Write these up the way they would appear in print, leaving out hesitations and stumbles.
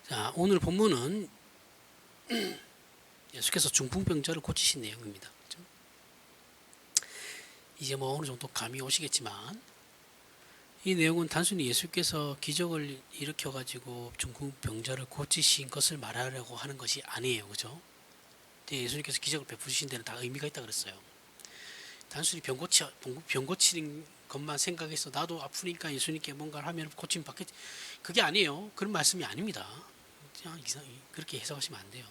자, 오늘 본문은 예수께서 중풍병자를 고치신 내용입니다. 그렇죠? 이제 뭐 어느 정도 감이 오시겠지만 이 내용은 단순히 예수께서 기적을 일으켜 가지고 중풍병자를 고치신 것을 말하려고 하는 것이 아니에요. 그죠? 예수님께서 기적을 베푸신 데는 다 의미가 있다 그랬어요. 단순히 병 고치는 것만 생각해서 나도 아프니까 예수님께 뭔가를 하면 고침 받겠지, 그게 아니에요. 그런 말씀이 아닙니다. 그냥 그렇게 해석하시면 안 돼요.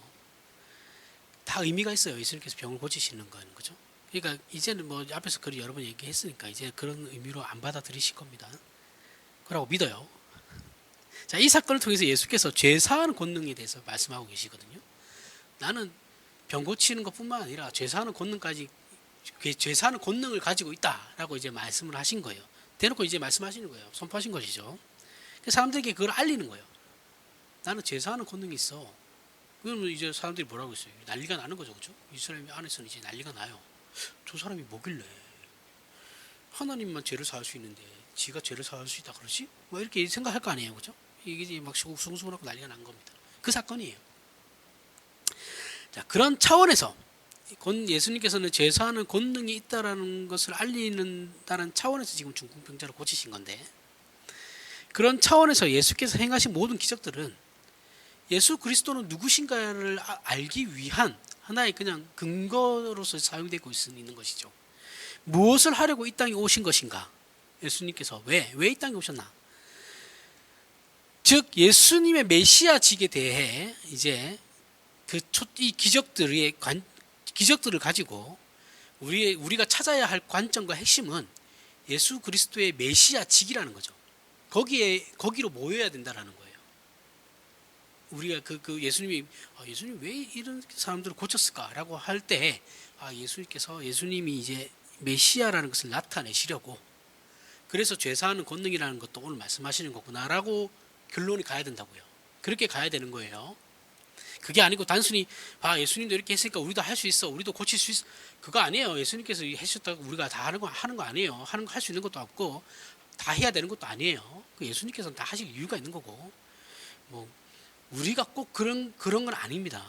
다 의미가 있어요. 예수님께서 병을 고치시는 건. 그죠? 그러니까 이제는 뭐 앞에서 그 여러 번 얘기했으니까 이제 그런 의미로 안 받아들이실 겁니다. 그러고 믿어요. 자, 이 사건을 통해서 예수께서 죄 사하는 권능에 대해서 말씀하고 계시거든요. 나는 병 고치는 것뿐만 아니라 죄 사하는 권능까지, 죄 사하는 권능을 가지고 있다라고 이제 말씀을 하신 거예요. 대놓고 이제 말씀하시는 거예요. 선포하신 것이죠. 사람들에게 그걸 알리는 거예요. 나는 죄 사하는 권능이 있어. 그러면 이제 사람들이 뭐라고 했어요? 난리가 나는 거죠, 그죠? 이스라엘 안에서는 이제 난리가 나요. 저 사람이 뭐길래 하나님만 죄를 사할 수 있는데 지가 죄를 사할 수 있다 그러지? 뭐 이렇게 생각할 거 아니에요, 그죠? 이게 이제 막 숭숭숭하고 난리가 난 겁니다. 그 사건이에요. 자, 그런 차원에서 예수님께서는 죄 사하는 권능이 있다라는 것을 알리는다는 차원에서 지금 중풍병자를 고치신 건데, 그런 차원에서 예수께서 행하신 모든 기적들은 예수 그리스도는 누구신가를 알기 위한 하나의 그냥 근거로서 사용되고 있는 것이죠. 무엇을 하려고 이 땅에 오신 것인가? 예수님께서 왜 이 땅에 오셨나? 즉 예수님의 메시아직에 대해 이제 이 기적들을 가지고 우리가 찾아야 할 관점과 핵심은 예수 그리스도의 메시아직이라는 거죠. 거기로 모여야 된다라는 거예요. 우리가 예수님이 예수님 왜 이런 사람들을 고쳤을까라고 할 때 예수님이 이제 메시아라는 것을 나타내시려고, 그래서 죄사하는 권능이라는 것도 오늘 말씀하시는 거구나라고 결론이 가야 된다고요. 그렇게 가야 되는 거예요. 그게 아니고 단순히 예수님도 이렇게 했으니까 우리도 할 수 있어, 우리도 고칠 수 있어, 그거 아니에요. 예수님께서 하셨다고 우리가 다 하는 거 아니에요. 하는 거 할 수 있는 것도 없고 다 해야 되는 것도 아니에요. 예수님께서는 다 하실 이유가 있는 거고, 뭐 우리가 꼭 그런 건 아닙니다.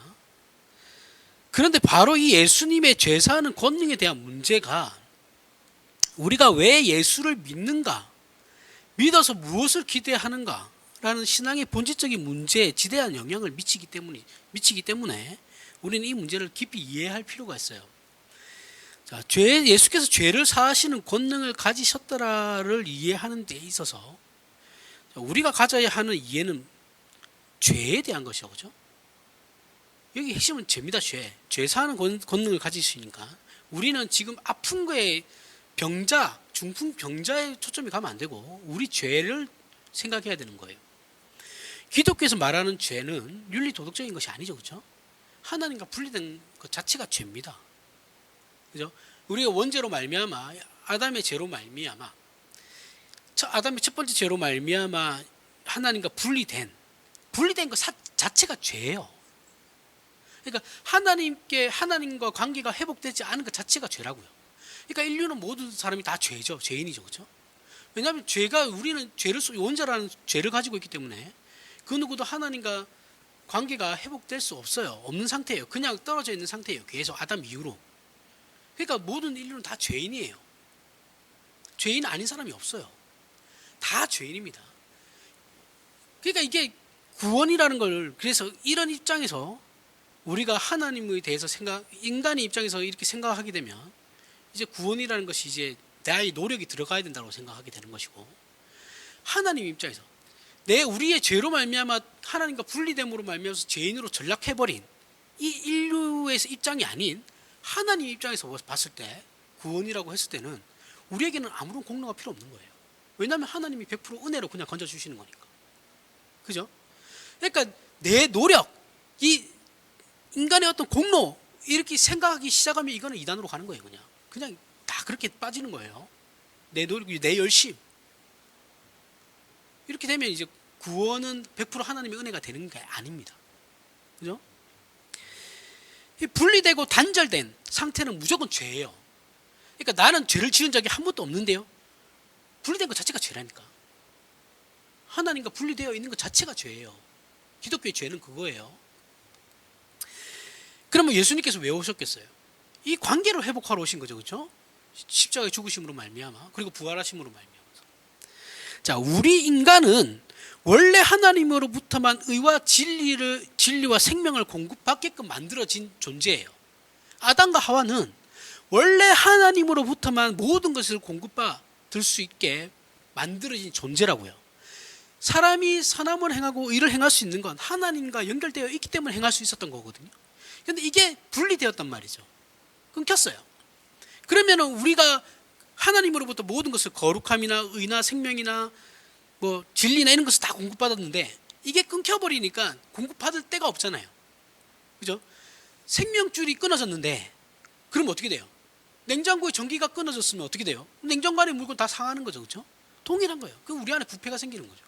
그런데 바로 이 예수님의 죄사하는 권능에 대한 문제가, 우리가 왜 예수를 믿는가, 믿어서 무엇을 기대하는가 라는 신앙의 본질적인 문제에 지대한 영향을 미치기 때문에 우리는 이 문제를 깊이 이해할 필요가 있어요. 자, 예수께서 죄를 사하시는 권능을 가지셨다를 이해하는 데 있어서 우리가 가져야 하는 이해는 죄에 대한 것이죠. 그죠? 여기 핵심은 죄입니다. 죄 사하는 권능을 가지시니까 우리는 지금 아픈 거에 중풍 병자에 초점이 가면 안 되고 우리 죄를 생각해야 되는 거예요. 기독교에서 말하는 죄는 윤리 도덕적인 것이 아니죠. 그죠? 하나님과 분리된 것 자체가 죄입니다. 그죠? 우리가 원죄로 말미암아, 아담의 죄로 말미암아, 아담의 첫 번째 죄로 말미암아 하나님과 분리된 것 자체가 죄예요. 그러니까 하나님과 관계가 회복되지 않은 것 자체가 죄라고요. 그러니까 인류는 모든 사람이 다 죄인이죠, 그렇죠? 왜냐하면 우리는 원죄라는 죄를 가지고 있기 때문에 그 누구도 하나님과 관계가 회복될 수 없어요. 없는 상태예요. 그냥 떨어져 있는 상태예요. 계속 아담 이후로. 그러니까 모든 인류는 다 죄인이에요. 죄인 아닌 사람이 없어요. 다 죄인입니다. 그러니까 이게 구원이라는 걸, 그래서 이런 입장에서 우리가 하나님에 대해서 인간의 입장에서 이렇게 생각하게 되면 이제 구원이라는 것이 이제 나의 노력이 들어가야 된다고 생각하게 되는 것이고, 하나님 입장에서 우리의 죄로 말미암아 하나님과 분리됨으로 말미암아서 죄인으로 전락해버린 이 인류의 입장이 아닌 하나님 입장에서 봤을 때, 구원이라고 했을 때는 우리에게는 아무런 공로가 필요 없는 거예요. 왜냐하면 하나님이 100% 은혜로 그냥 건져주시는 거니까. 그죠? 그러니까 내 노력, 이 인간의 어떤 공로, 이렇게 생각하기 시작하면 이거는 이단으로 가는 거예요. 그냥 다 그렇게 빠지는 거예요. 내 노력, 내 열심. 이렇게 되면 이제 구원은 100% 하나님의 은혜가 되는 게 아닙니다. 그죠? 분리되고 단절된 상태는 무조건 죄예요. 그러니까 나는 죄를 지은 적이 한 번도 없는데요. 분리된 것 자체가 죄라니까. 하나님과 분리되어 있는 것 자체가 죄예요. 기독교의 죄는 그거예요. 그러면 예수님께서 왜 오셨겠어요? 이 관계를 회복하러 오신 거죠, 그렇죠? 십자가의 죽으심으로 말미암아, 그리고 부활하심으로 말미암아서. 자, 우리 인간은 원래 하나님으로부터만 의와 진리와 생명을 공급받게끔 만들어진 존재예요. 아담과 하와는 원래 하나님으로부터만 모든 것을 공급받을 수 있게 만들어진 존재라고요. 사람이 선함을 행하고 의를 행할 수 있는 건 하나님과 연결되어 있기 때문에 행할 수 있었던 거거든요. 그런데 이게 분리되었단 말이죠. 끊겼어요. 그러면 우리가 하나님으로부터 모든 것을 거룩함이나 의나 생명이나 뭐 진리나 이런 것을 다 공급받았는데 이게 끊겨버리니까 공급받을 데가 없잖아요. 그죠? 생명줄이 끊어졌는데 그럼 어떻게 돼요? 냉장고에 전기가 끊어졌으면 어떻게 돼요? 냉장고 안에 물건 다 상하는 거죠. 그렇죠? 동일한 거예요. 그럼 우리 안에 부패가 생기는 거죠.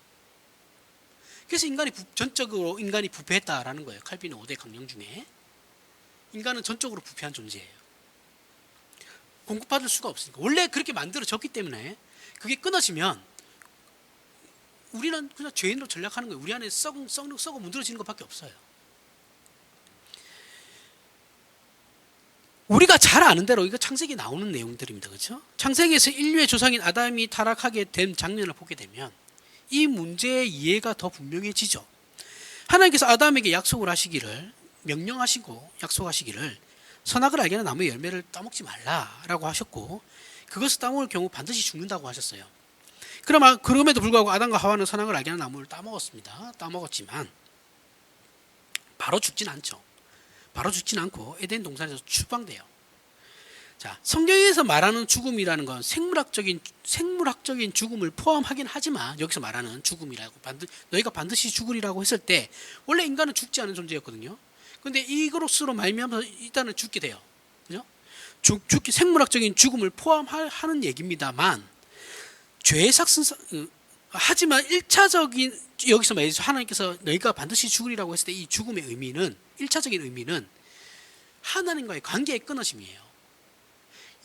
그래서 전적으로 인간이 부패했다라는 거예요. 칼빈의 5대 강령 중에. 인간은 전적으로 부패한 존재예요. 공급받을 수가 없으니까. 원래 그렇게 만들어졌기 때문에 그게 끊어지면 우리는 그냥 죄인으로 전락하는 거예요. 우리 안에 썩어 문드러지는 것밖에 없어요. 우리가 잘 아는 대로 이거 창세기에 나오는 내용들입니다. 그렇죠? 창세기에서 인류의 조상인 아담이 타락하게 된 장면을 보게 되면 이 문제의 이해가 더 분명해지죠. 하나님께서 아담에게 약속을 하시기를, 명령하시고 약속하시기를 선악을 알게 하는 나무의 열매를 따먹지 말라라고 하셨고, 그것을 따먹을 경우 반드시 죽는다고 하셨어요. 그럼에도 불구하고 아담과 하와는 선악을 알게 하는 나무를 따먹었습니다. 따먹었지만 바로 죽진 않죠. 바로 죽진 않고 에덴 동산에서 추방돼요. 자, 성경에서 말하는 죽음이라는 건 생물학적인 죽음을 포함하긴 하지만, 여기서 말하는 죽음이라고 너희가 반드시 죽으리라고 했을 때 원래 인간은 죽지 않은 존재였거든요. 그런데 이것으로 말미암아서 일단은 죽게 돼요. 그죠? 생물학적인 죽음을 포함하는 얘기입니다만, 죄의 삭슨, 하지만 1차적인, 여기서 말해서 하나님께서 너희가 반드시 죽으리라고 했을 때 이 죽음의 의미는, 1차적인 의미는 하나님과의 관계의 끊어짐이에요.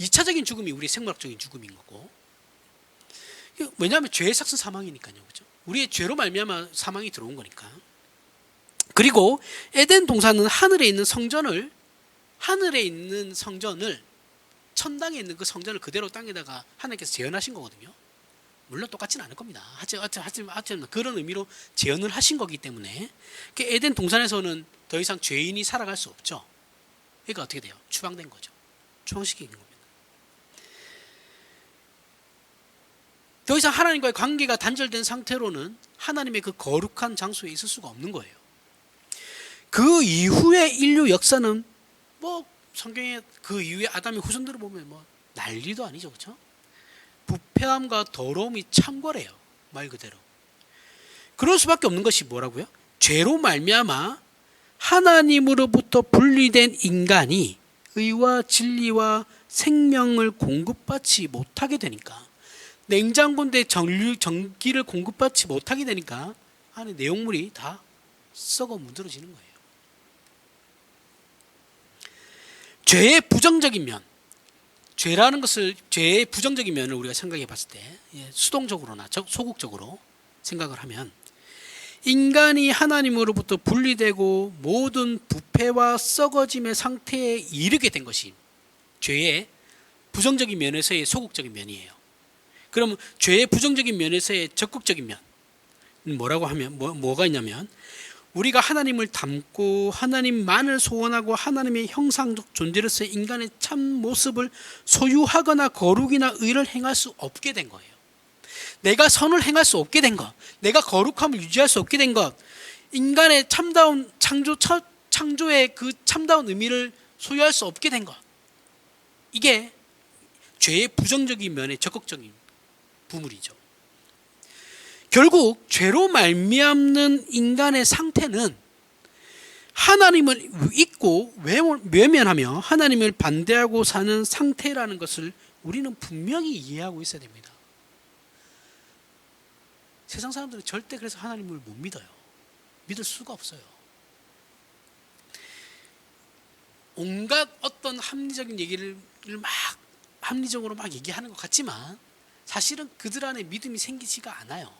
2차적인 죽음이 우리의 생물학적인 죽음인 거고, 왜냐하면 죄의 삭슨 사망이니까요. 그렇죠? 우리의 죄로 말미암아 사망이 들어온 거니까. 그리고 에덴 동산은 하늘에 있는 성전을, 천당에 있는 그 성전을 그대로 땅에다가 하나님께서 재현하신 거거든요. 물론 똑같지는 않을 겁니다. 하지만 그런 의미로 재현을 하신 거기 때문에 에덴 동산에서는 더 이상 죄인이 살아갈 수 없죠. 그러니까 어떻게 돼요? 추방된 거죠. 추방시키는 겁니다. 더 이상 하나님과의 관계가 단절된 상태로는 하나님의 그 거룩한 장소에 있을 수가 없는 거예요. 그 이후의 인류 역사는 뭐 성경에 그 이후에 아담의 후손들을 보면 뭐 난리도 아니죠. 그렇죠? 부패함과 더러움이 창궐해요. 말 그대로. 그럴 수밖에 없는 것이 뭐라고요? 죄로 말미암아 하나님으로부터 분리된 인간이 의와 진리와 생명을 공급받지 못하게 되니까, 냉장고인데 전기를 공급받지 못하게 되니까 안에 내용물이 다 썩어 문드러지는 거예요. 죄의 부정적인 면, 죄의 부정적인 면을 우리가 생각해 봤을 때, 수동적으로나 소극적으로 생각을 하면, 인간이 하나님으로부터 분리되고 모든 부패와 썩어짐의 상태에 이르게 된 것이 죄의 부정적인 면에서의 소극적인 면이에요. 그럼 죄의 부정적인 면에서의 적극적인 면, 뭐라고 하면 뭐가 있냐면, 우리가 하나님을 닮고 하나님만을 소원하고 하나님의 형상적 존재로서의 인간의 참 모습을 소유하거나 거룩이나 의를 행할 수 없게 된 거예요. 내가 선을 행할 수 없게 된 것, 내가 거룩함을 유지할 수 없게 된 것, 인간의 참다운 창조의 그 참다운 의미를 소유할 수 없게 된 것, 이게 죄의 부정적인 면의 적극적인 부물이죠. 결국 죄로 말미암는 인간의 상태는 하나님을 잊고 외면하며 하나님을 반대하고 사는 상태라는 것을 우리는 분명히 이해하고 있어야 됩니다. 세상 사람들은 절대 그래서 하나님을 못 믿어요. 믿을 수가 없어요. 온갖 어떤 합리적인 얘기를 합리적으로 막 얘기하는 것 같지만 사실은 그들 안에 믿음이 생기지가 않아요.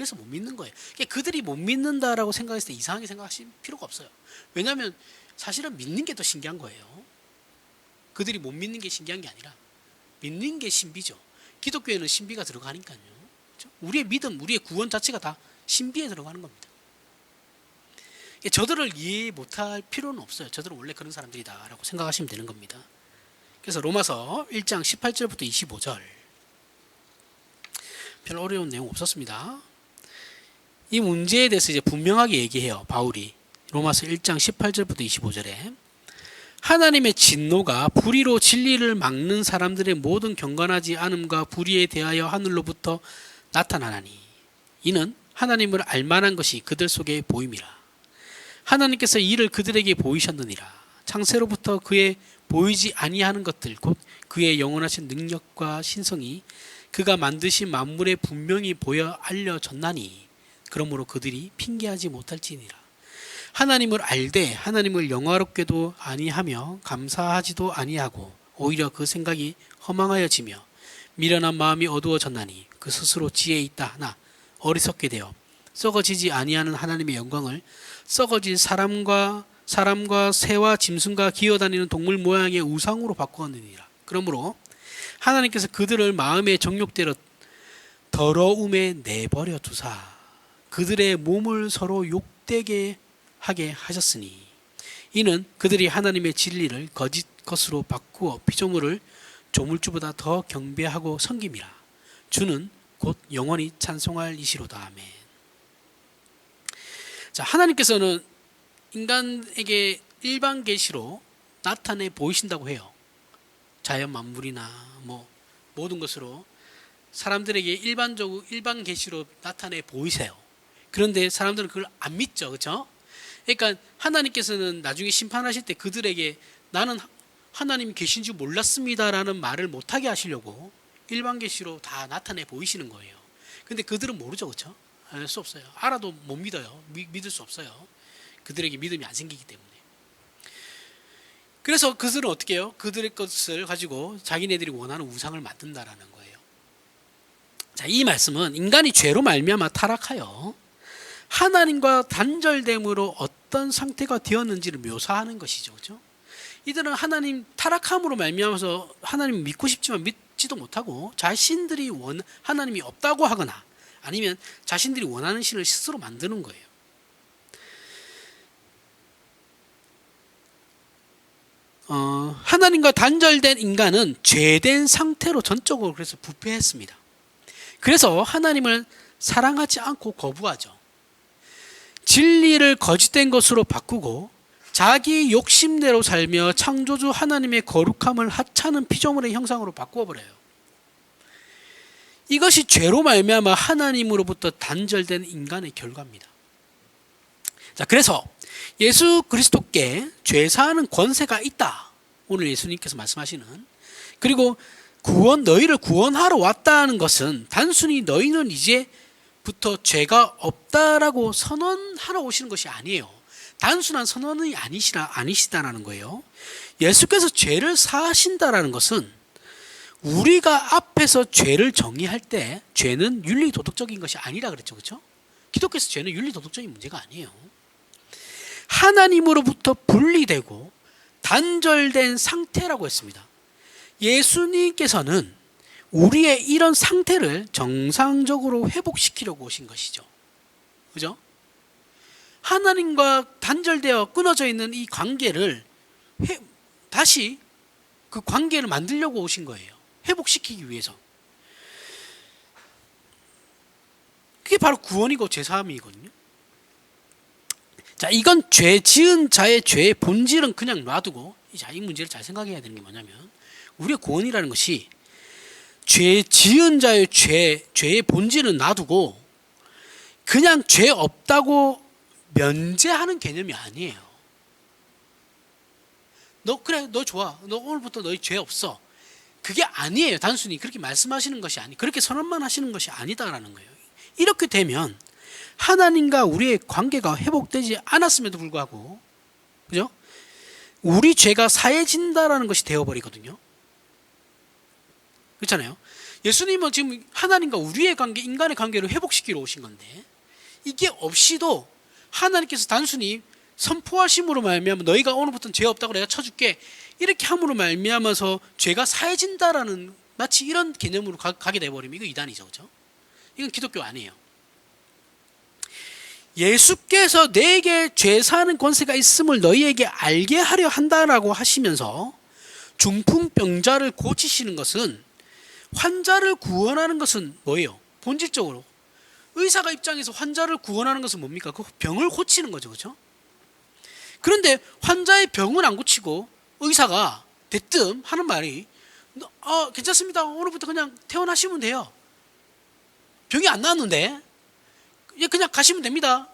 그래서 못 믿는 거예요. 그러니까 그들이 못 믿는다라고 생각했을 때 이상하게 생각하실 필요가 없어요. 왜냐하면 사실은 믿는 게 더 신기한 거예요. 그들이 못 믿는 게 신기한 게 아니라 믿는 게 신비죠. 기독교에는 신비가 들어가니까요. 그렇죠? 우리의 믿음, 우리의 구원 자체가 다 신비에 들어가는 겁니다. 저들을 이해 못할 필요는 없어요. 저들은 원래 그런 사람들이다라고 생각하시면 되는 겁니다. 그래서 로마서 1장 18절부터 25절, 별 어려운 내용 없었습니다. 이 문제에 대해서 이제 분명하게 얘기해요. 바울이 로마서 1장 18절부터 25절에 하나님의 진노가 불의로 진리를 막는 사람들의 모든 경건하지 않음과 불의에 대하여 하늘로부터 나타나나니 이는 하나님을 알만한 것이 그들 속에 보임이라. 하나님께서 이를 그들에게 보이셨느니라. 창세로부터 그의 보이지 아니하는 것들 곧 그의 영원하신 능력과 신성이 그가 만드신 만물에 분명히 보여 알려졌나니 그러므로 그들이 핑계하지 못할지니라. 하나님을 알되 하나님을 영화롭게도 아니하며 감사하지도 아니하고 오히려 그 생각이 허망하여지며 미련한 마음이 어두워졌나니 그 스스로 지혜 있다 하나 어리석게 되어 썩어지지 아니하는 하나님의 영광을 썩어진 사람과 새와 짐승과 기어다니는 동물 모양의 우상으로 바꾸었느니라. 그러므로 하나님께서 그들을 마음의 정욕대로 더러움에 내버려 두사 그들의 몸을 서로 욕되게 하게 하셨으니 이는 그들이 하나님의 진리를 거짓 것으로 바꾸어 피조물을 조물주보다 더 경배하고 섬김이라. 주는 곧 영원히 찬송할 이시로다. 아멘. 자, 하나님께서는 인간에게 일반 계시로 나타내 보이신다고 해요. 자연 만물이나 모든 것으로 사람들에게 일반 계시로 나타내 보이세요. 그런데 사람들은 그걸 안 믿죠, 그렇죠? 그러니까 하나님께서는 나중에 심판하실 때 그들에게 나는 하나님이 계신 줄 몰랐습니다라는 말을 못하게 하시려고 일반 계시로 다 나타내 보이시는 거예요. 근데 그들은 모르죠, 그렇죠? 알 수 없어요. 알아도 못 믿어요. 믿을 수 없어요. 그들에게 믿음이 안 생기기 때문에. 그래서 그들은 어떻게 해요? 그들의 것을 가지고 자기네들이 원하는 우상을 만든다라는 거예요. 자, 이 말씀은 인간이 죄로 말미암아 타락하여 하나님과 단절됨으로 어떤 상태가 되었는지를 묘사하는 것이죠, 그렇죠? 이들은 하나님 타락함으로 말미암아서 하나님 믿고 싶지만 믿지도 못하고 자신들이 하나님이 없다고 하거나 아니면 자신들이 원하는 신을 스스로 만드는 거예요. 하나님과 단절된 인간은 죄된 상태로 전적으로 그래서 부패했습니다. 그래서 하나님을 사랑하지 않고 거부하죠. 진리를 거짓된 것으로 바꾸고 자기 욕심대로 살며 창조주 하나님의 거룩함을 하찮은 피조물의 형상으로 바꾸어버려요. 이것이 죄로 말미암아 하나님으로부터 단절된 인간의 결과입니다. 자, 그래서 예수 그리스도께 죄사하는 권세가 있다. 오늘 예수님께서 말씀하시는, 그리고 너희를 구원하러 왔다는 것은 단순히 너희는 이제부터 죄가 없다라고 선언하러 오시는 것이 아니에요. 단순한 선언이 아니시다라는 거예요. 예수께서 죄를 사하신다라는 것은 우리가 앞에서 죄를 정의할 때 죄는 윤리도덕적인 것이 아니라 그랬죠, 그렇죠? 기독교에서 죄는 윤리도덕적인 문제가 아니에요. 하나님으로부터 분리되고 단절된 상태라고 했습니다. 예수님께서는 우리의 이런 상태를 정상적으로 회복시키려고 오신 것이죠. 그죠? 하나님과 단절되어 끊어져 있는 이 관계를 다시 그 관계를 만들려고 오신 거예요. 회복시키기 위해서. 그게 바로 구원이고 죄사함이거든요. 자, 이건 죄 지은 자의 죄의 본질은 그냥 놔두고 이 문제를 잘 생각해야 되는 게 뭐냐면, 우리의 구원이라는 것이 죄 지은 자의 죄의 본질은 놔두고 그냥 죄 없다고 면제하는 개념이 아니에요. 너 좋아. 너 오늘부터 너희 죄 없어. 그게 아니에요. 단순히 그렇게 말씀하시는 것이 그렇게 선언만 하시는 것이 아니다라는 거예요. 이렇게 되면 하나님과 우리의 관계가 회복되지 않았음에도 불구하고, 그죠? 우리 죄가 사해진다라는 것이 되어버리거든요. 그렇잖아요. 예수님은 지금 하나님과 우리의 관계, 인간의 관계를 회복시키러 오신 건데, 이게 없이도 하나님께서 단순히 선포하심으로 말미암아 너희가 오늘부터는 죄 없다고 내가 쳐줄게, 이렇게 함으로 말미암아서 죄가 사해진다라는 마치 이런 개념으로 가게 돼버리면 이거 이단이죠, 그죠? 이건 기독교 아니에요. 예수께서 내게 죄 사는 권세가 있음을 너희에게 알게 하려 한다라고 하시면서 중풍병자를 고치시는 것은, 환자를 구원하는 것은 뭐예요? 본질적으로 의사가 입장에서 환자를 구원하는 것은 뭡니까? 그 병을 고치는 거죠, 그렇죠? 그런데 환자의 병은 안 고치고 의사가 대뜸 하는 말이 괜찮습니다, 오늘부터 그냥 퇴원하시면 돼요. 병이 안 나았는데 그냥 가시면 됩니다.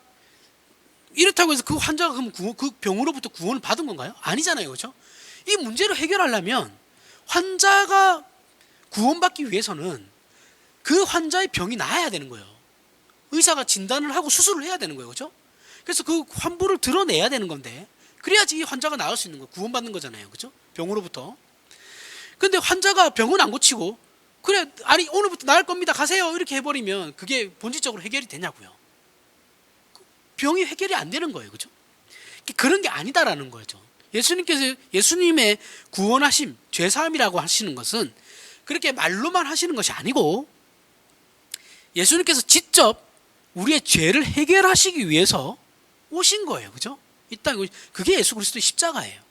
이렇다고 해서 그 환자가 그럼 그 병으로부터 구원을 받은 건가요? 아니잖아요, 그렇죠? 이 문제를 해결하려면 환자가 구원받기 위해서는 그 환자의 병이 나아야 되는 거예요. 의사가 진단을 하고 수술을 해야 되는 거예요, 그렇죠? 그래서 그 환부를 드러내야 되는 건데, 그래야지 이 환자가 나을 수 있는 거예요. 구원받는 거잖아요, 그렇죠? 병으로부터. 근데 환자가 병은 안 고치고 그래, 아니 오늘부터 나을 겁니다, 가세요, 이렇게 해버리면 그게 본질적으로 해결이 되냐고요. 병이 해결이 안 되는 거예요, 그렇죠? 그런 게 아니다라는 거죠. 예수님의 구원하심, 죄사함이라고 하시는 것은 그렇게 말로만 하시는 것이 아니고, 예수님께서 직접 우리의 죄를 해결하시기 위해서 오신 거예요, 그렇죠? 이 땅에, 그게 예수 그리스도의 십자가예요.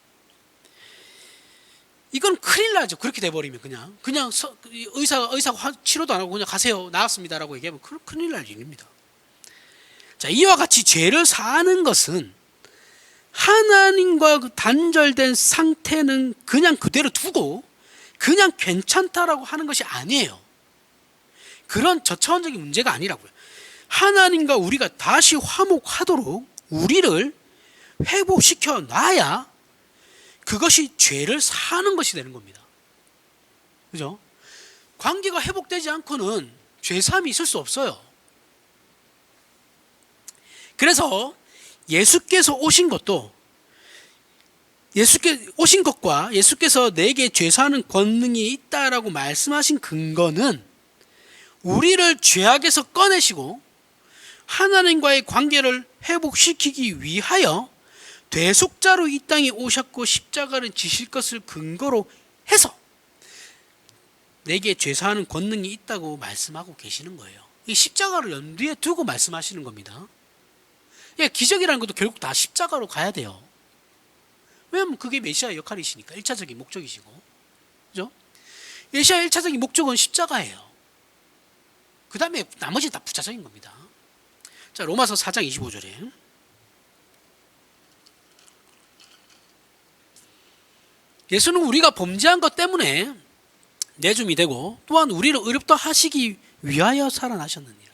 이건 큰일 나죠. 그렇게 돼버리면 그냥 의사가 치료도 안 하고 그냥 가세요, 나았습니다라고 얘기하면 큰일 날 일입니다. 자, 이와 같이 죄를 사하는 것은 하나님과 단절된 상태는 그냥 그대로 두고 그냥 괜찮다라고 하는 것이 아니에요. 그런 저차원적인 문제가 아니라고요. 하나님과 우리가 다시 화목하도록 우리를 회복시켜 놔야 그것이 죄를 사하는 것이 되는 겁니다. 그죠? 관계가 회복되지 않고는 죄사함이 있을 수 없어요. 그래서 예수께서 오신 것도, 오신 것과 예수께서 내게 죄사하는 권능이 있다라고 말씀하신 근거는 우리를 죄악에서 꺼내시고 하나님과의 관계를 회복시키기 위하여 대속자로 이 땅에 오셨고 십자가를 지실 것을 근거로 해서 내게 죄사하는 권능이 있다고 말씀하고 계시는 거예요. 이 십자가를 염두에 두고 말씀하시는 겁니다. 기적이라는 것도 결국 다 십자가로 가야 돼요. 왜냐하면 그게 메시아의 역할이시니까, 1차적인 목적이시고, 그죠? 메시아의 1차적인 목적은 십자가예요. 그 다음에 나머지는 다 부차적인 겁니다. 자, 로마서 4장 25절에 예수는 우리가 범죄한 것 때문에 내줌이 되고 또한 우리를 의롭다 하시기 위하여 살아나셨느니라.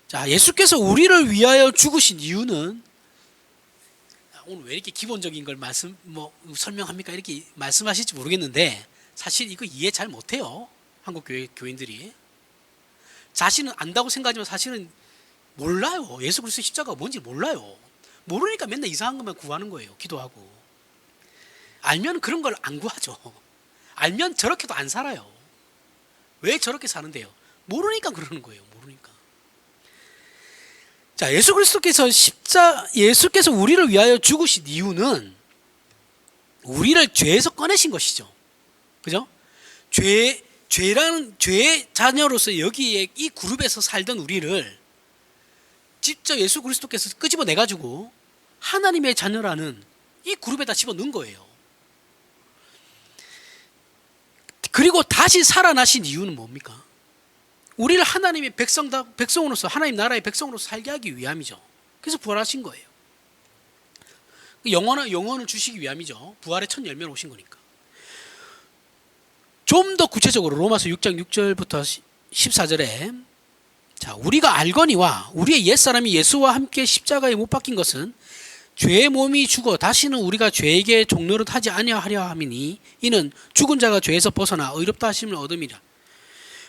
자, 예수께서 우리를 위하여 죽으신 이유는, 오늘 왜 이렇게 기본적인 걸 설명합니까? 이렇게 말씀하실지 모르겠는데, 사실 이거 이해 잘 못해요, 한국 교인들이. 자신은 안다고 생각하지만 사실은 몰라요. 예수 그리스도의 십자가가 뭔지 몰라요. 모르니까 맨날 이상한 것만 구하는 거예요, 기도하고. 알면 그런 걸 안 구하죠. 알면 저렇게도 안 살아요. 왜 저렇게 사는데요? 모르니까 그러는 거예요. 모르니까. 자, 예수께서 우리를 위하여 죽으신 이유는 우리를 죄에서 꺼내신 것이죠. 그죠? 죄의 자녀로서 여기에 이 그룹에서 살던 우리를 직접 예수 그리스도께서 끄집어내가지고 하나님의 자녀라는 이 그룹에다 집어넣은 거예요. 그리고 다시 살아나신 이유는 뭡니까? 우리를 하나님의 백성으로서, 하나님 나라의 백성으로서 살게 하기 위함이죠. 그래서 부활하신 거예요. 영혼을 주시기 위함이죠. 부활의 첫 열매로 오신 거니까. 좀 더 구체적으로 로마서 6장 6절부터 14절에, 자, 우리가 알거니와 우리의 옛사람이 예수와 함께 십자가에 못 박힌 것은 죄의 몸이 죽어 다시는 우리가 죄에게 종노릇 하지 아니하려 함이니 이는 죽은 자가 죄에서 벗어나 의롭다 하심을 얻음이라.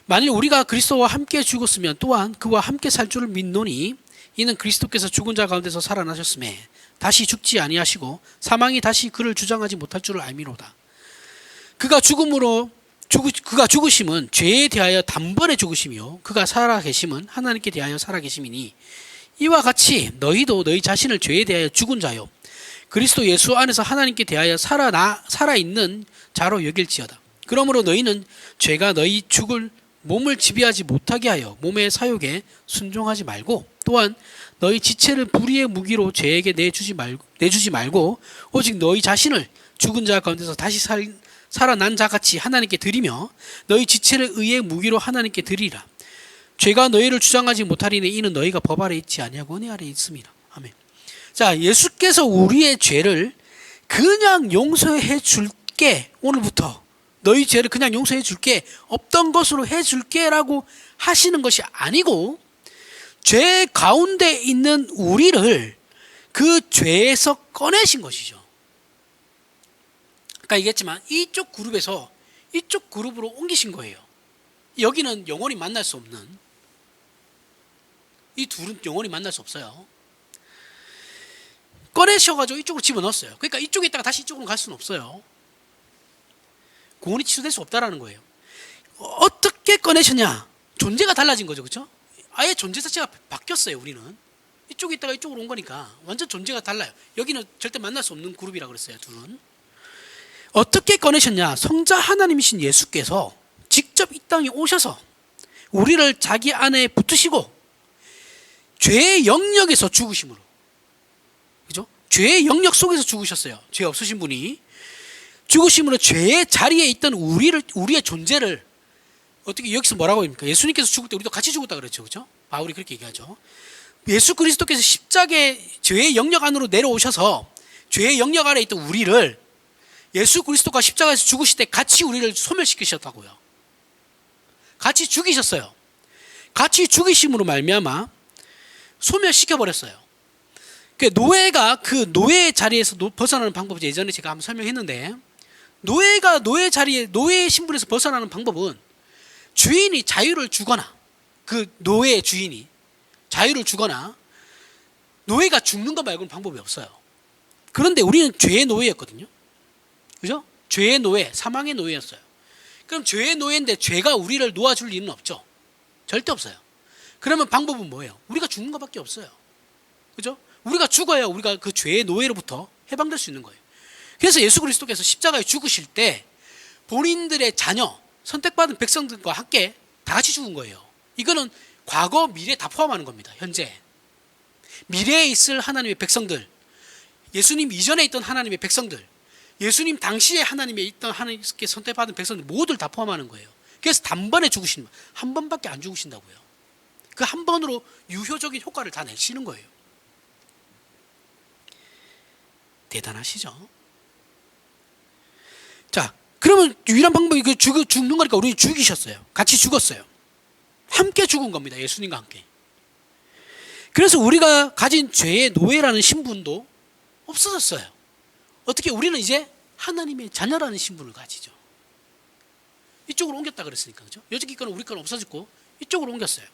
만일 우리가 그리스도와 함께 죽었으면 또한 그와 함께 살 줄을 믿노니 이는 그리스도께서 죽은 자 가운데서 살아나셨음에 다시 죽지 아니하시고 사망이 다시 그를 주장하지 못할 줄을 알미로다. 그가 죽음으로 그가 죽으심은 죄에 대하여 단번에 죽으심이요 그가 살아계심은 하나님께 대하여 살아계심이니 이와 같이 너희도 너희 자신을 죄에 대하여 죽은 자요 그리스도 예수 안에서 하나님께 대하여 살아있는 자로 여길지어다. 그러므로 너희는 죄가 너희 죽을 몸을 지배하지 못하게 하여 몸의 사욕에 순종하지 말고 또한 너희 지체를 불의의 무기로 죄에게 내주지 말고 오직 너희 자신을 죽은 자 가운데서 다시 살아난 자같이 하나님께 드리며 너희 지체를 의의 무기로 하나님께 드리라. 죄가 너희를 주장하지 못하리니 이는 너희가 법 아래 있지 아니하고 은혜 아래 있음이라. 아멘. 자, 예수께서 우리의 죄를 그냥 용서해 줄게. 오늘부터 너희 죄를 그냥 용서해 줄게. 없던 것으로 해 줄게라고 하시는 것이 아니고 죄 가운데 있는 우리를 그 죄에서 꺼내신 것이죠. 아까 얘기했지만 이쪽 그룹에서 이쪽 그룹으로 옮기신 거예요. 여기는 영원히 만날 수 없는, 이 둘은 영원히 만날 수 없어요. 꺼내셔가지고 이쪽으로 집어넣었어요. 그러니까 이쪽에 있다가 다시 이쪽으로 갈 수는 없어요. 구원이 취소될 수 없다라는 거예요. 어떻게 꺼내셨냐? 존재가 달라진 거죠. 그렇죠? 아예 존재 자체가 바뀌었어요. 우리는 이쪽에 있다가 이쪽으로 온 거니까 완전 존재가 달라요. 여기는 절대 만날 수 없는 그룹이라고 그랬어요. 둘은. 어떻게 꺼내셨냐? 성자 하나님이신 예수께서 직접 이 땅에 오셔서 우리를 자기 안에 붙으시고 죄의 영역에서 죽으심으로, 그죠? 죄의 영역 속에서 죽으셨어요. 죄 없으신 분이 죽으심으로 죄의 자리에 있던 우리의 존재를, 어떻게 여기서 뭐라고 합니까? 예수님께서 죽을 때 우리도 같이 죽었다 그랬죠, 그죠? 바울이 그렇게 얘기하죠. 예수 그리스도께서 십자가의 죄의 영역 안으로 내려오셔서 죄의 영역 아래 있던 우리를 예수 그리스도가 십자가에서 죽으실 때 같이 우리를 소멸시키셨다고요. 같이 죽이셨어요. 같이 죽이심으로 말미암아 소멸시켜버렸어요. 노예가 그 노예의 자리에서 벗어나는 방법을 예전에 제가 한번 설명했는데, 노예가 노예 자리에, 노예의 신분에서 벗어나는 방법은 주인이 자유를 주거나, 그 노예의 주인이 자유를 주거나, 노예가 죽는 것 말고는 방법이 없어요. 그런데 우리는 죄의 노예였거든요. 그죠? 죄의 노예, 사망의 노예였어요. 그럼 죄의 노예인데 죄가 우리를 놓아줄 리는 없죠. 절대 없어요. 그러면 방법은 뭐예요? 우리가 죽는 것밖에 없어요. 그죠? 우리가 죽어야 우리가 그 죄의 노예로부터 해방될 수 있는 거예요. 그래서 예수 그리스도께서 십자가에 죽으실 때 본인들의 자녀, 선택받은 백성들과 함께 다 같이 죽은 거예요. 이거는 과거, 미래 다 포함하는 겁니다. 현재. 미래에 있을 하나님의 백성들, 예수님 이전에 있던 하나님의 백성들, 예수님 당시에 하나님에 있던 하나님께 선택받은 백성들 모두를 다 포함하는 거예요. 그래서 단번에 죽으시는, 한 번밖에 안 죽으신다고요. 그 한 번으로 유효적인 효과를 다 내시는 거예요. 대단하시죠? 자, 그러면 유일한 방법이 죽는 거니까 우리는 죽이셨어요. 같이 죽었어요. 함께 죽은 겁니다. 예수님과 함께. 그래서 우리가 가진 죄의 노예라는 신분도 없어졌어요. 어떻게? 우리는 이제 하나님의 자녀라는 신분을 가지죠. 이쪽으로 옮겼다 그랬으니까, 그죠? 여기 거는 우리 거는 없어졌고 이쪽으로 옮겼어요.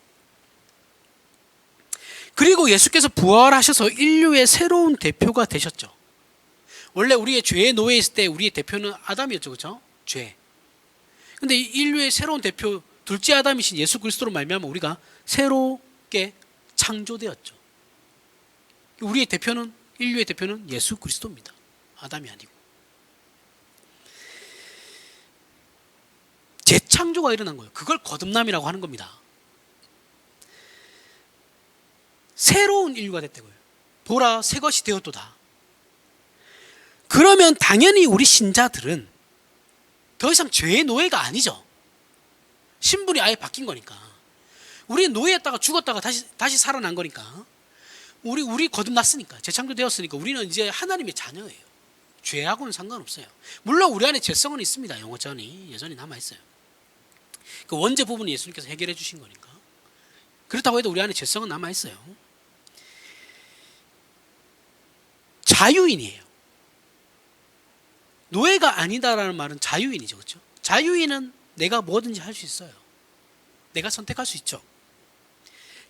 그리고 예수께서 부활하셔서 인류의 새로운 대표가 되셨죠. 원래 우리의 죄의 노예에 있을 때 우리의 대표는 아담이었죠, 그렇죠? 죄. 근데 인류의 새로운 대표, 둘째 아담이신 예수 그리스도로 말미암아 우리가 새롭게 창조되었죠. 우리의 대표는, 인류의 대표는 예수 그리스도입니다. 아담이 아니고. 재창조가 일어난 거예요. 그걸 거듭남이라고 하는 겁니다. 새로운 인류가 됐다고요. 보라, 새 것이 되었도다. 그러면 당연히 우리 신자들은 더 이상 죄의 노예가 아니죠. 신분이 아예 바뀐 거니까. 우리는 노예였다가 죽었다가 다시 살아난 거니까. 우리 거듭났으니까, 재창조되었으니까 우리는 이제 하나님의 자녀예요. 죄하고는 상관없어요. 물론 우리 안에 죄성은 있습니다. 영원히 여전히 남아있어요. 그 원죄 부분은 예수님께서 해결해 주신 거니까. 그렇다고 해도 우리 안에 죄성은 남아있어요. 자유인이에요. 노예가 아니다라는 말은 자유인이죠. 그렇죠? 자유인은 내가 뭐든지 할 수 있어요. 내가 선택할 수 있죠.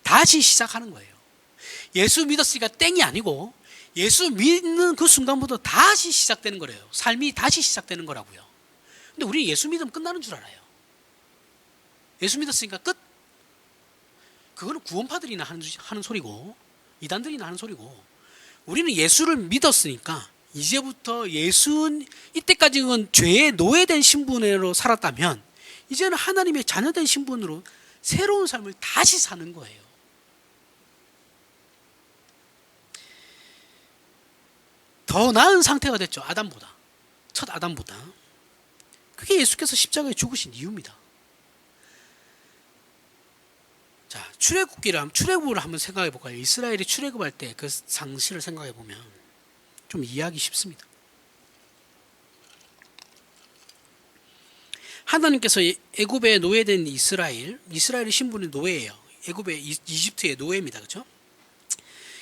다시 시작하는 거예요. 예수 믿었으니까 땡이 아니고 예수 믿는 그 순간부터 다시 시작되는 거래요. 삶이 다시 시작되는 거라고요. 근데 우리 예수 믿으면 끝나는 줄 알아요. 예수 믿었으니까 끝. 그거는 구원파들이나 하는 소리고 이단들이나 하는 소리고, 우리는 예수를 믿었으니까 이제부터 이때까지는 죄의 노예된 신분으로 살았다면 이제는 하나님의 자녀된 신분으로 새로운 삶을 다시 사는 거예요. 더 나은 상태가 됐죠. 첫 아담보다. 그게 예수께서 십자가에 죽으신 이유입니다. 자, 출애굽을 한번 생각해 볼까요? 이스라엘이 출애굽할 때 그 상실을 생각해 보면 좀 이해하기 쉽습니다. 하나님께서 애굽에 노예된 이스라엘의 신분이 노예예요. 이집트의 노예입니다. 그렇죠?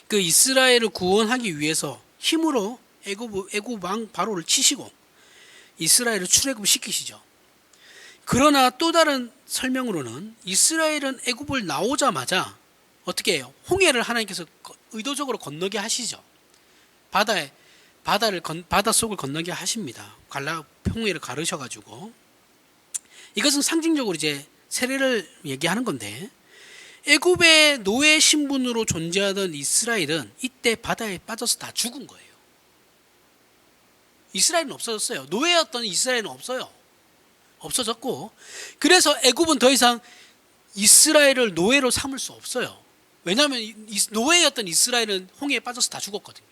그 이스라엘을 구원하기 위해서 힘으로 애굽 왕 바로를 치시고 이스라엘을 출애굽시키시죠. 그러나 또 다른 설명으로는 이스라엘은 애굽을 나오자마자 어떻게 해요? 홍해를 하나님께서 의도적으로 건너게 하시죠. 바다 속을 건너게 하십니다. 홍해를 가르셔가지고. 이것은 상징적으로 이제 세례를 얘기하는 건데, 애굽의 노예 신분으로 존재하던 이스라엘은 이때 바다에 빠져서 다 죽은 거예요. 이스라엘은 없어졌어요. 노예였던 이스라엘은 없어졌고, 그래서 애굽은 더 이상 이스라엘을 노예로 삼을 수 없어요. 왜냐하면 노예였던 이스라엘은 홍해에 빠져서 다 죽었거든요.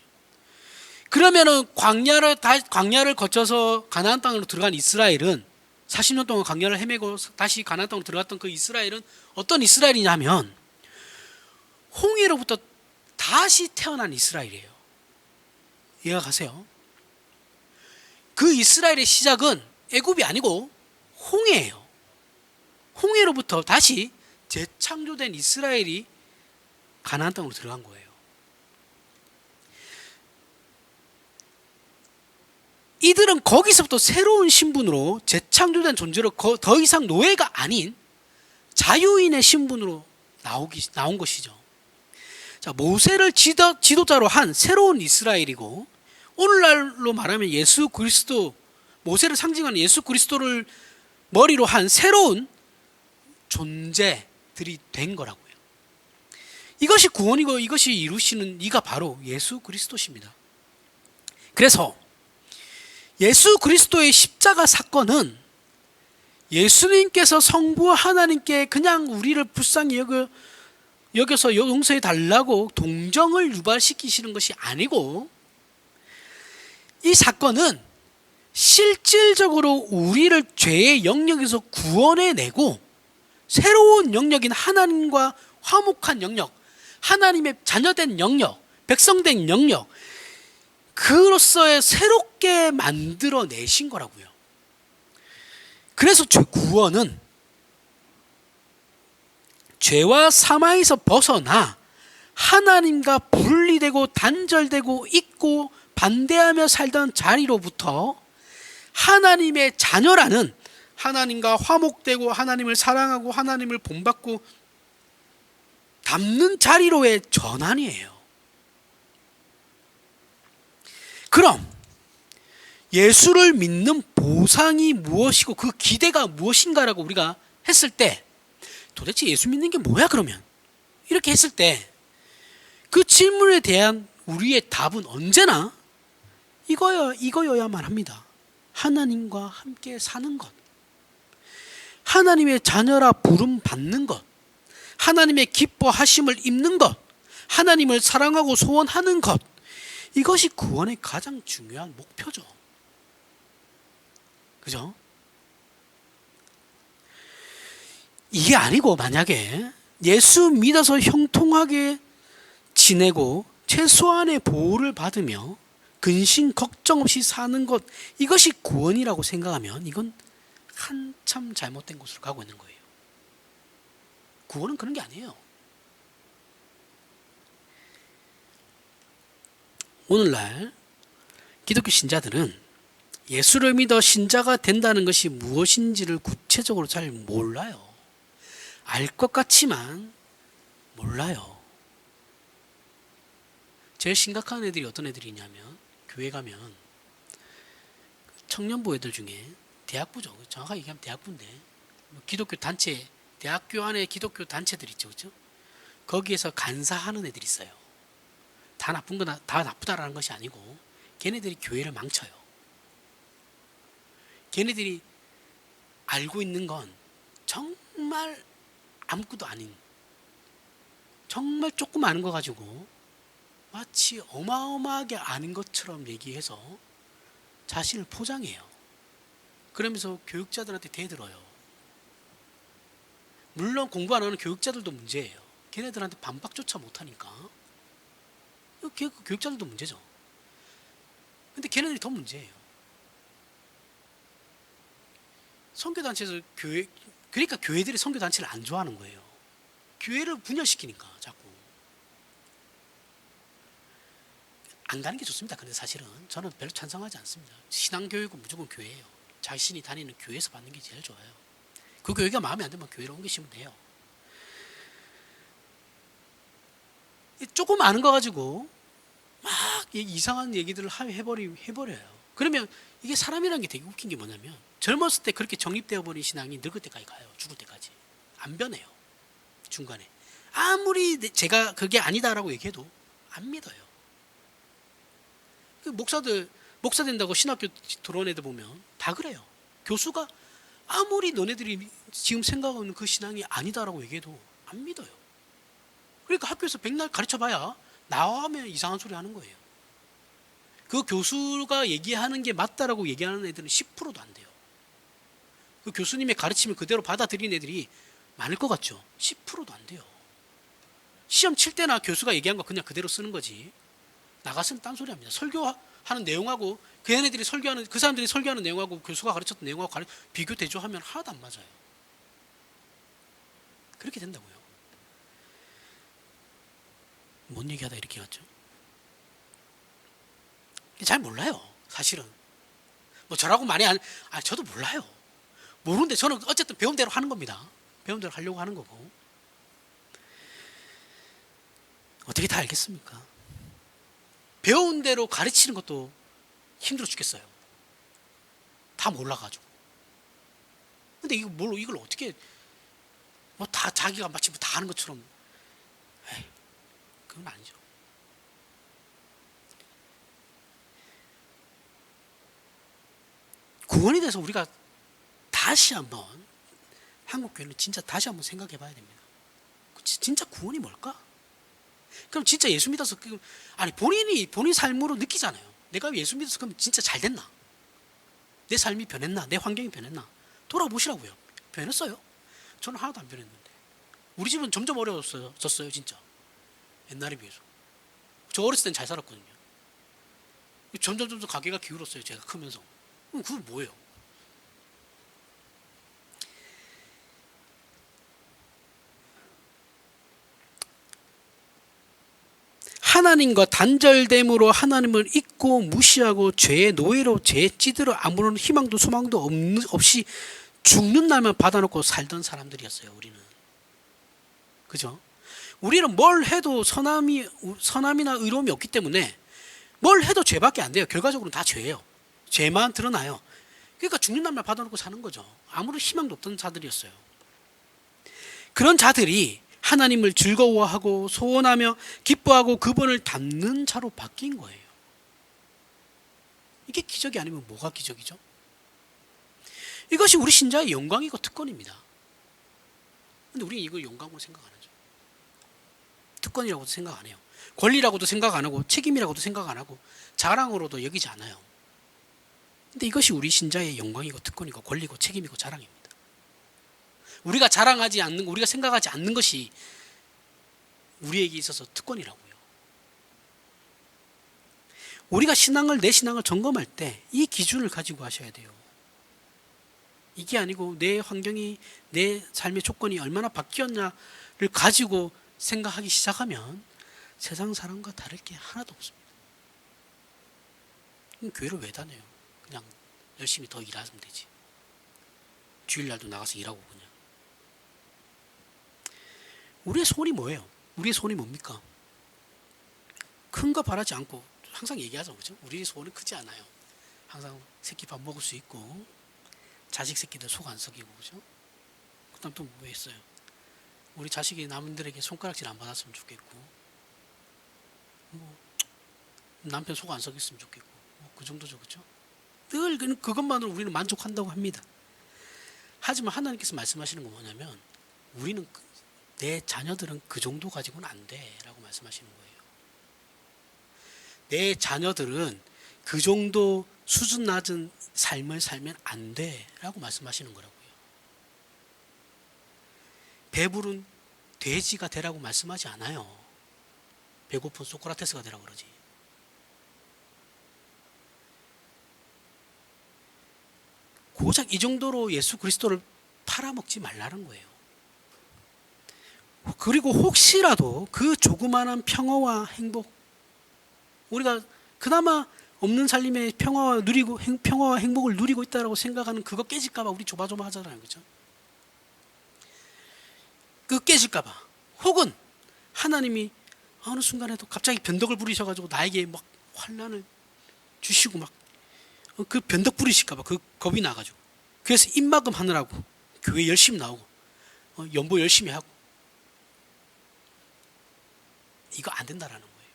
그러면은 광야를 거쳐서 가나안 땅으로 들어간 이스라엘은 40년 동안 광야를 헤매고 다시 가나안 땅으로 들어갔던 그 이스라엘은 어떤 이스라엘이냐면 홍해로부터 다시 태어난 이스라엘이에요. 이해가 가세요? 그 이스라엘의 시작은 애굽이 아니고 홍해예요. 홍해로부터 다시 재창조된 이스라엘이 가나안 땅으로 들어간 거예요. 이들은 거기서부터 새로운 신분으로 재창조된 존재로 더 이상 노예가 아닌 자유인의 신분으로 나온 것이죠. 자, 모세를 지도자로 한 새로운 이스라엘이고, 오늘날로 말하면 모세를 상징하는 예수 그리스도를 머리로 한 새로운 존재들이 된 거라고요. 이것이 구원이고 이것이 이루시는 이가 바로 예수 그리스도십니다. 그래서 예수 그리스도의 십자가 사건은 예수님께서 성부 하나님께 그냥 우리를 불쌍히 여겨서 용서해 달라고 동정을 유발시키시는 것이 아니고, 이 사건은 실질적으로 우리를 죄의 영역에서 구원해내고 새로운 영역인 하나님과 화목한 영역, 하나님의 자녀된 영역, 백성된 영역, 그로서의 새롭게 만들어내신 거라고요. 그래서 구원은 죄와 사망에서 벗어나 하나님과 분리되고 단절되고 잊고 반대하며 살던 자리로부터 하나님의 자녀라는, 하나님과 화목되고 하나님을 사랑하고 하나님을 본받고 담는 자리로의 전환이에요. 그럼 예수를 믿는 보상이 무엇이고 그 기대가 무엇인가라고 우리가 했을 때, 도대체 예수 믿는 게 뭐야 그러면? 이렇게 했을 때 그 질문에 대한 우리의 답은 언제나 이거여야만 합니다. 하나님과 함께 사는 것, 하나님의 자녀라 부름 받는 것, 하나님의 기뻐하심을 입는 것, 하나님을 사랑하고 소원하는 것, 이것이 구원의 가장 중요한 목표죠. 그죠? 이게 아니고 만약에 예수 믿어서 형통하게 지내고 최소한의 보호를 받으며 근심 걱정 없이 사는 것, 이것이 구원이라고 생각하면 이건 한참 잘못된 곳으로 가고 있는 거예요. 구원은 그런 게 아니에요. 오늘날 기독교 신자들은 예수를 믿어 신자가 된다는 것이 무엇인지를 구체적으로 잘 몰라요. 알 것 같지만 몰라요. 제일 심각한 애들이 어떤 애들이냐면, 교회 가면 청년부 애들 중에 대학부죠. 정확하게 얘기하면 대학부인데 뭐 기독교 단체, 대학교 안에 기독교 단체들 있죠, 그렇죠? 거기에서 간사하는 애들이 있어요. 다 나쁜 거나 다 나쁘다라는 것이 아니고 걔네들이 교회를 망쳐요. 걔네들이 알고 있는 건 정말 아무것도 아닌, 정말 조금 아는 거 가지고 마치 어마어마하게 아는 것처럼 얘기해서 자신을 포장해요. 그러면서 교육자들한테 대들어요. 물론 공부 안 하는 교육자들도 문제예요. 걔네들한테 반박조차 못하니까 교육자들도 문제죠. 근데 걔네들이 더 문제예요. 선교단체에서 그러니까 교회들이 선교단체를 안 좋아하는 거예요. 교회를 분열시키니까 자꾸. 안 가는 게 좋습니다. 근데 사실은 저는 별로 찬성하지 않습니다. 신앙교육은 무조건 교회예요. 자신이 다니는 교회에서 받는 게 제일 좋아요. 그 교회가 마음에 안 들면 교회로 옮기시면 돼요. 조금 아는 거 가지고 막 이상한 얘기들을 해버려요. 그러면 이게 사람이라는 게 되게 웃긴 게 뭐냐면 젊었을 때 그렇게 정립되어 버린 신앙이 늙을 때까지 가요. 죽을 때까지. 안 변해요. 중간에. 아무리 제가 그게 아니다라고 얘기해도 안 믿어요. 목사 된다고 신학교 들어온 애들 보면 다 그래요. 교수가 아무리 너네들이 지금 생각하는 그 신앙이 아니다라고 얘기해도 안 믿어요. 그러니까 학교에서 백날 가르쳐봐야 나오면 이상한 소리 하는 거예요. 그 교수가 얘기하는 게 맞다라고 얘기하는 애들은 10%도 안 돼요. 그 교수님의 가르침을 그대로 받아들이는 애들이 많을 것 같죠? 10%도 안 돼요. 시험 칠 때나 교수가 얘기한 거 그냥 그대로 쓰는 거지. 나가서는 딴소리 합니다. 설교하는 내용하고 그 사람들이 설교하는 내용하고 교수가 가르쳤던 내용하고 비교 대조하면 하나도 안 맞아요. 그렇게 된다고요. 뭔 얘기하다 이렇게 갔죠? 잘 몰라요. 사실은. 뭐 저라고 저도 몰라요. 모르는데 저는 어쨌든 배운 대로 하는 겁니다. 배운 대로 하려고 하는 거고. 어떻게 다 알겠습니까? 배운 대로 가르치는 것도 힘들어 죽겠어요. 다 몰라가지고. 근데 이걸 어떻게, 다 자기가 마치 다 아는 것처럼, 그건 아니죠. 구원에 대해서 우리가 다시 한번, 한국교회는 진짜 다시 한번 생각해 봐야 됩니다. 진짜 구원이 뭘까? 그럼 진짜 예수 믿어서, 본인 삶으로 느끼잖아요. 내가 예수 믿어서 그럼 진짜 잘 됐나? 내 삶이 변했나? 내 환경이 변했나? 돌아보시라고요. 변했어요? 저는 하나도 안 변했는데. 우리 집은 점점 어려워졌어요, 진짜. 옛날에 비해서. 저 어렸을 땐 잘 살았거든요. 점점 가게가 기울었어요, 제가 크면서. 그럼 그건 뭐예요? 하나님과 단절됨으로 하나님을 잊고 무시하고 죄의 노예로 죄에 찌들어 아무런 희망도 소망도 없이 죽는 날만 받아놓고 살던 사람들이었어요. 우리는. 그죠? 우리는 뭘 해도 선함이나 의로움이 없기 때문에 뭘 해도 죄밖에 안 돼요. 결과적으로는 다 죄예요. 죄만 드러나요. 그러니까 죽는 날만 받아놓고 사는 거죠. 아무런 희망도 없던 자들이었어요. 그런 자들이 하나님을 즐거워하고 소원하며 기뻐하고 그분을 닮는 자로 바뀐 거예요. 이게 기적이 아니면 뭐가 기적이죠? 이것이 우리 신자의 영광이고 특권입니다. 근데 우리는 이걸 영광으로 생각 안 하죠. 특권이라고도 생각 안 해요. 권리라고도 생각 안 하고 책임이라고도 생각 안 하고 자랑으로도 여기지 않아요. 근데 이것이 우리 신자의 영광이고 특권이고 권리고 책임이고 자랑입니다. 우리가 우리가 생각하지 않는 것이 우리에게 있어서 특권이라고요. 우리가 내 신앙을 점검할 때 이 기준을 가지고 하셔야 돼요. 이게 아니고 내 환경이, 내 삶의 조건이 얼마나 바뀌었냐를 가지고 생각하기 시작하면 세상 사람과 다를 게 하나도 없습니다. 그럼 교회를 왜 다녀요? 그냥 열심히 더 일하면 되지. 주일날도 나가서 일하고 그냥. 우리의 소원이 뭐예요? 우리의 소원이 뭡니까? 큰 거 바라지 않고 항상 얘기하죠, 그죠? 우리의 소원은 크지 않아요. 항상 새끼 밥 먹을 수 있고 자식 새끼들 속 안 썩이고, 그죠? 그다음 또 뭐 했어요? 우리 자식이 남들에게 손가락질 안 받았으면 좋겠고, 뭐 남편 속 안 썩였으면 좋겠고, 뭐그 정도죠, 그죠? 늘 그것만으로 우리는 만족한다고 합니다. 하지만 하나님께서 말씀하시는 건 뭐냐면, 우리는 내 자녀들은 그 정도 가지고는 안 돼라고 말씀하시는 거예요. 내 자녀들은 그 정도 수준 낮은 삶을 살면 안 돼라고 말씀하시는 거라고요. 배부른 돼지가 되라고 말씀하지 않아요. 배고픈 소크라테스가 되라고 그러지. 고작 이 정도로 예수 그리스도를 팔아먹지 말라는 거예요. 그리고 혹시라도 그 조그마한 평화와 행복, 우리가 그나마 없는 살림의 평화와 행복을 누리고 있다라고 생각하는 그거 깨질까봐 우리 조마조마하잖아요, 그죠? 그 깨질까봐, 혹은 하나님이 어느 순간에도 갑자기 변덕을 부리셔가지고 나에게 막 환난을 주시고 막 그 변덕 부리실까봐 그 겁이 나가지고, 그래서 입막음 하느라고 교회 열심히 나오고 연보 열심히 하고, 이거 안 된다라는 거예요.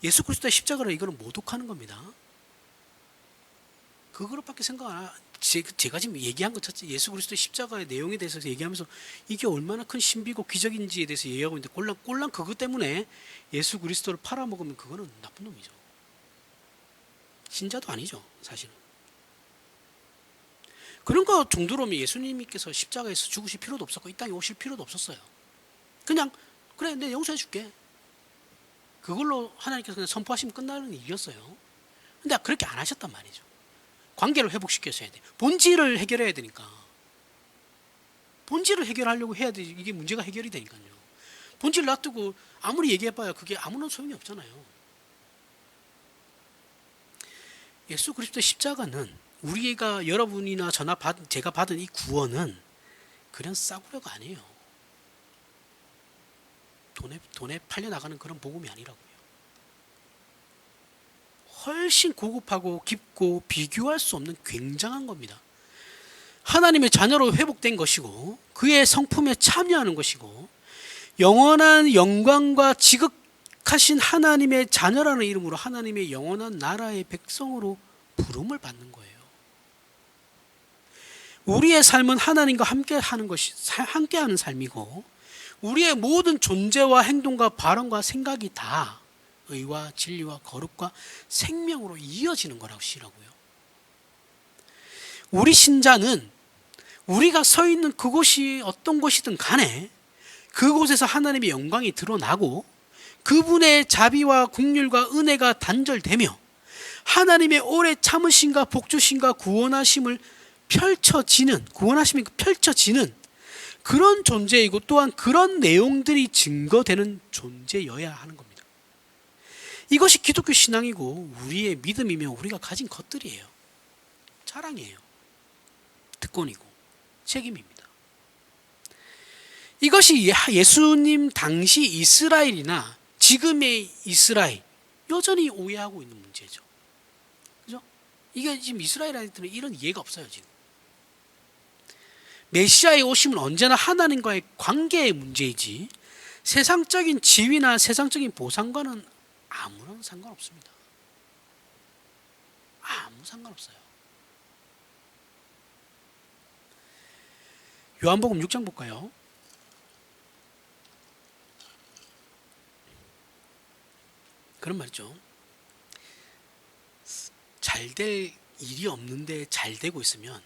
예수 그리스도의 십자가로 이거는 모독하는 겁니다. 그거로밖에 생각 안 하고, 제가 지금 얘기한 것 자체, 예수 그리스도의 십자가의 내용에 대해서 얘기하면서 이게 얼마나 큰 신비고 기적인지에 대해서 얘기하고 있는데, 꼴랑 그것 때문에 예수 그리스도를 팔아먹으면 그거는 나쁜 놈이죠. 신자도 아니죠, 사실은. 그런 거 정도로면 예수님께서 십자가에서 죽으실 필요도 없었고 이 땅에 오실 필요도 없었어요. 그냥 그래, 내가 용서해 줄게, 그걸로 하나님께서 그냥 선포하시면 끝나는 일이었어요. 근데 그렇게 안 하셨단 말이죠. 관계를 회복시켜서 해야 돼. 본질을 해결해야 되니까. 본질을 해결하려고 해야 돼. 이게 문제가 해결이 되니까요. 본질 놔두고 아무리 얘기해봐야 그게 아무런 소용이 없잖아요. 예수 그리스도의 십자가는, 우리가 여러분이나 제가 받은 이 구원은 그냥 싸구려가 아니에요. 돈에 팔려나가는 그런 복음이 아니라고요. 훨씬 고급하고 깊고 비교할 수 없는 굉장한 겁니다. 하나님의 자녀로 회복된 것이고, 그의 성품에 참여하는 것이고, 영원한 영광과 지극하신 하나님의 자녀라는 이름으로 하나님의 영원한 나라의 백성으로 부름을 받는 거예요. 우리의 삶은 하나님과 함께하는 삶이고, 우리의 모든 존재와 행동과 발언과 생각이 다 의와 진리와 거룩과 생명으로 이어지는 거라고요. 우리 신자는 우리가 서 있는 그곳이 어떤 곳이든 간에 그곳에서 하나님의 영광이 드러나고, 그분의 자비와 긍휼과 은혜가 단절되며 하나님의 오래 참으심과 복주심과 구원하심이 펼쳐지는 그런 존재이고, 또한 그런 내용들이 증거되는 존재여야 하는 겁니다. 이것이 기독교 신앙이고 우리의 믿음이며 우리가 가진 것들이에요. 자랑이에요. 특권이고 책임입니다. 이것이 예수님 당시 이스라엘이나 지금의 이스라엘, 여전히 오해하고 있는 문제죠. 그죠? 이게 지금 이스라엘한테는 이런 이해가 없어요, 지금. 메시아의 오심은 언제나 하나님과의 관계의 문제이지 세상적인 지위나 세상적인 보상과는 아무런 상관없습니다. 아무 상관없어요. 요한복음 6장 볼까요? 그런 말이죠. 잘 될 일이 없는데 잘 되고 있으면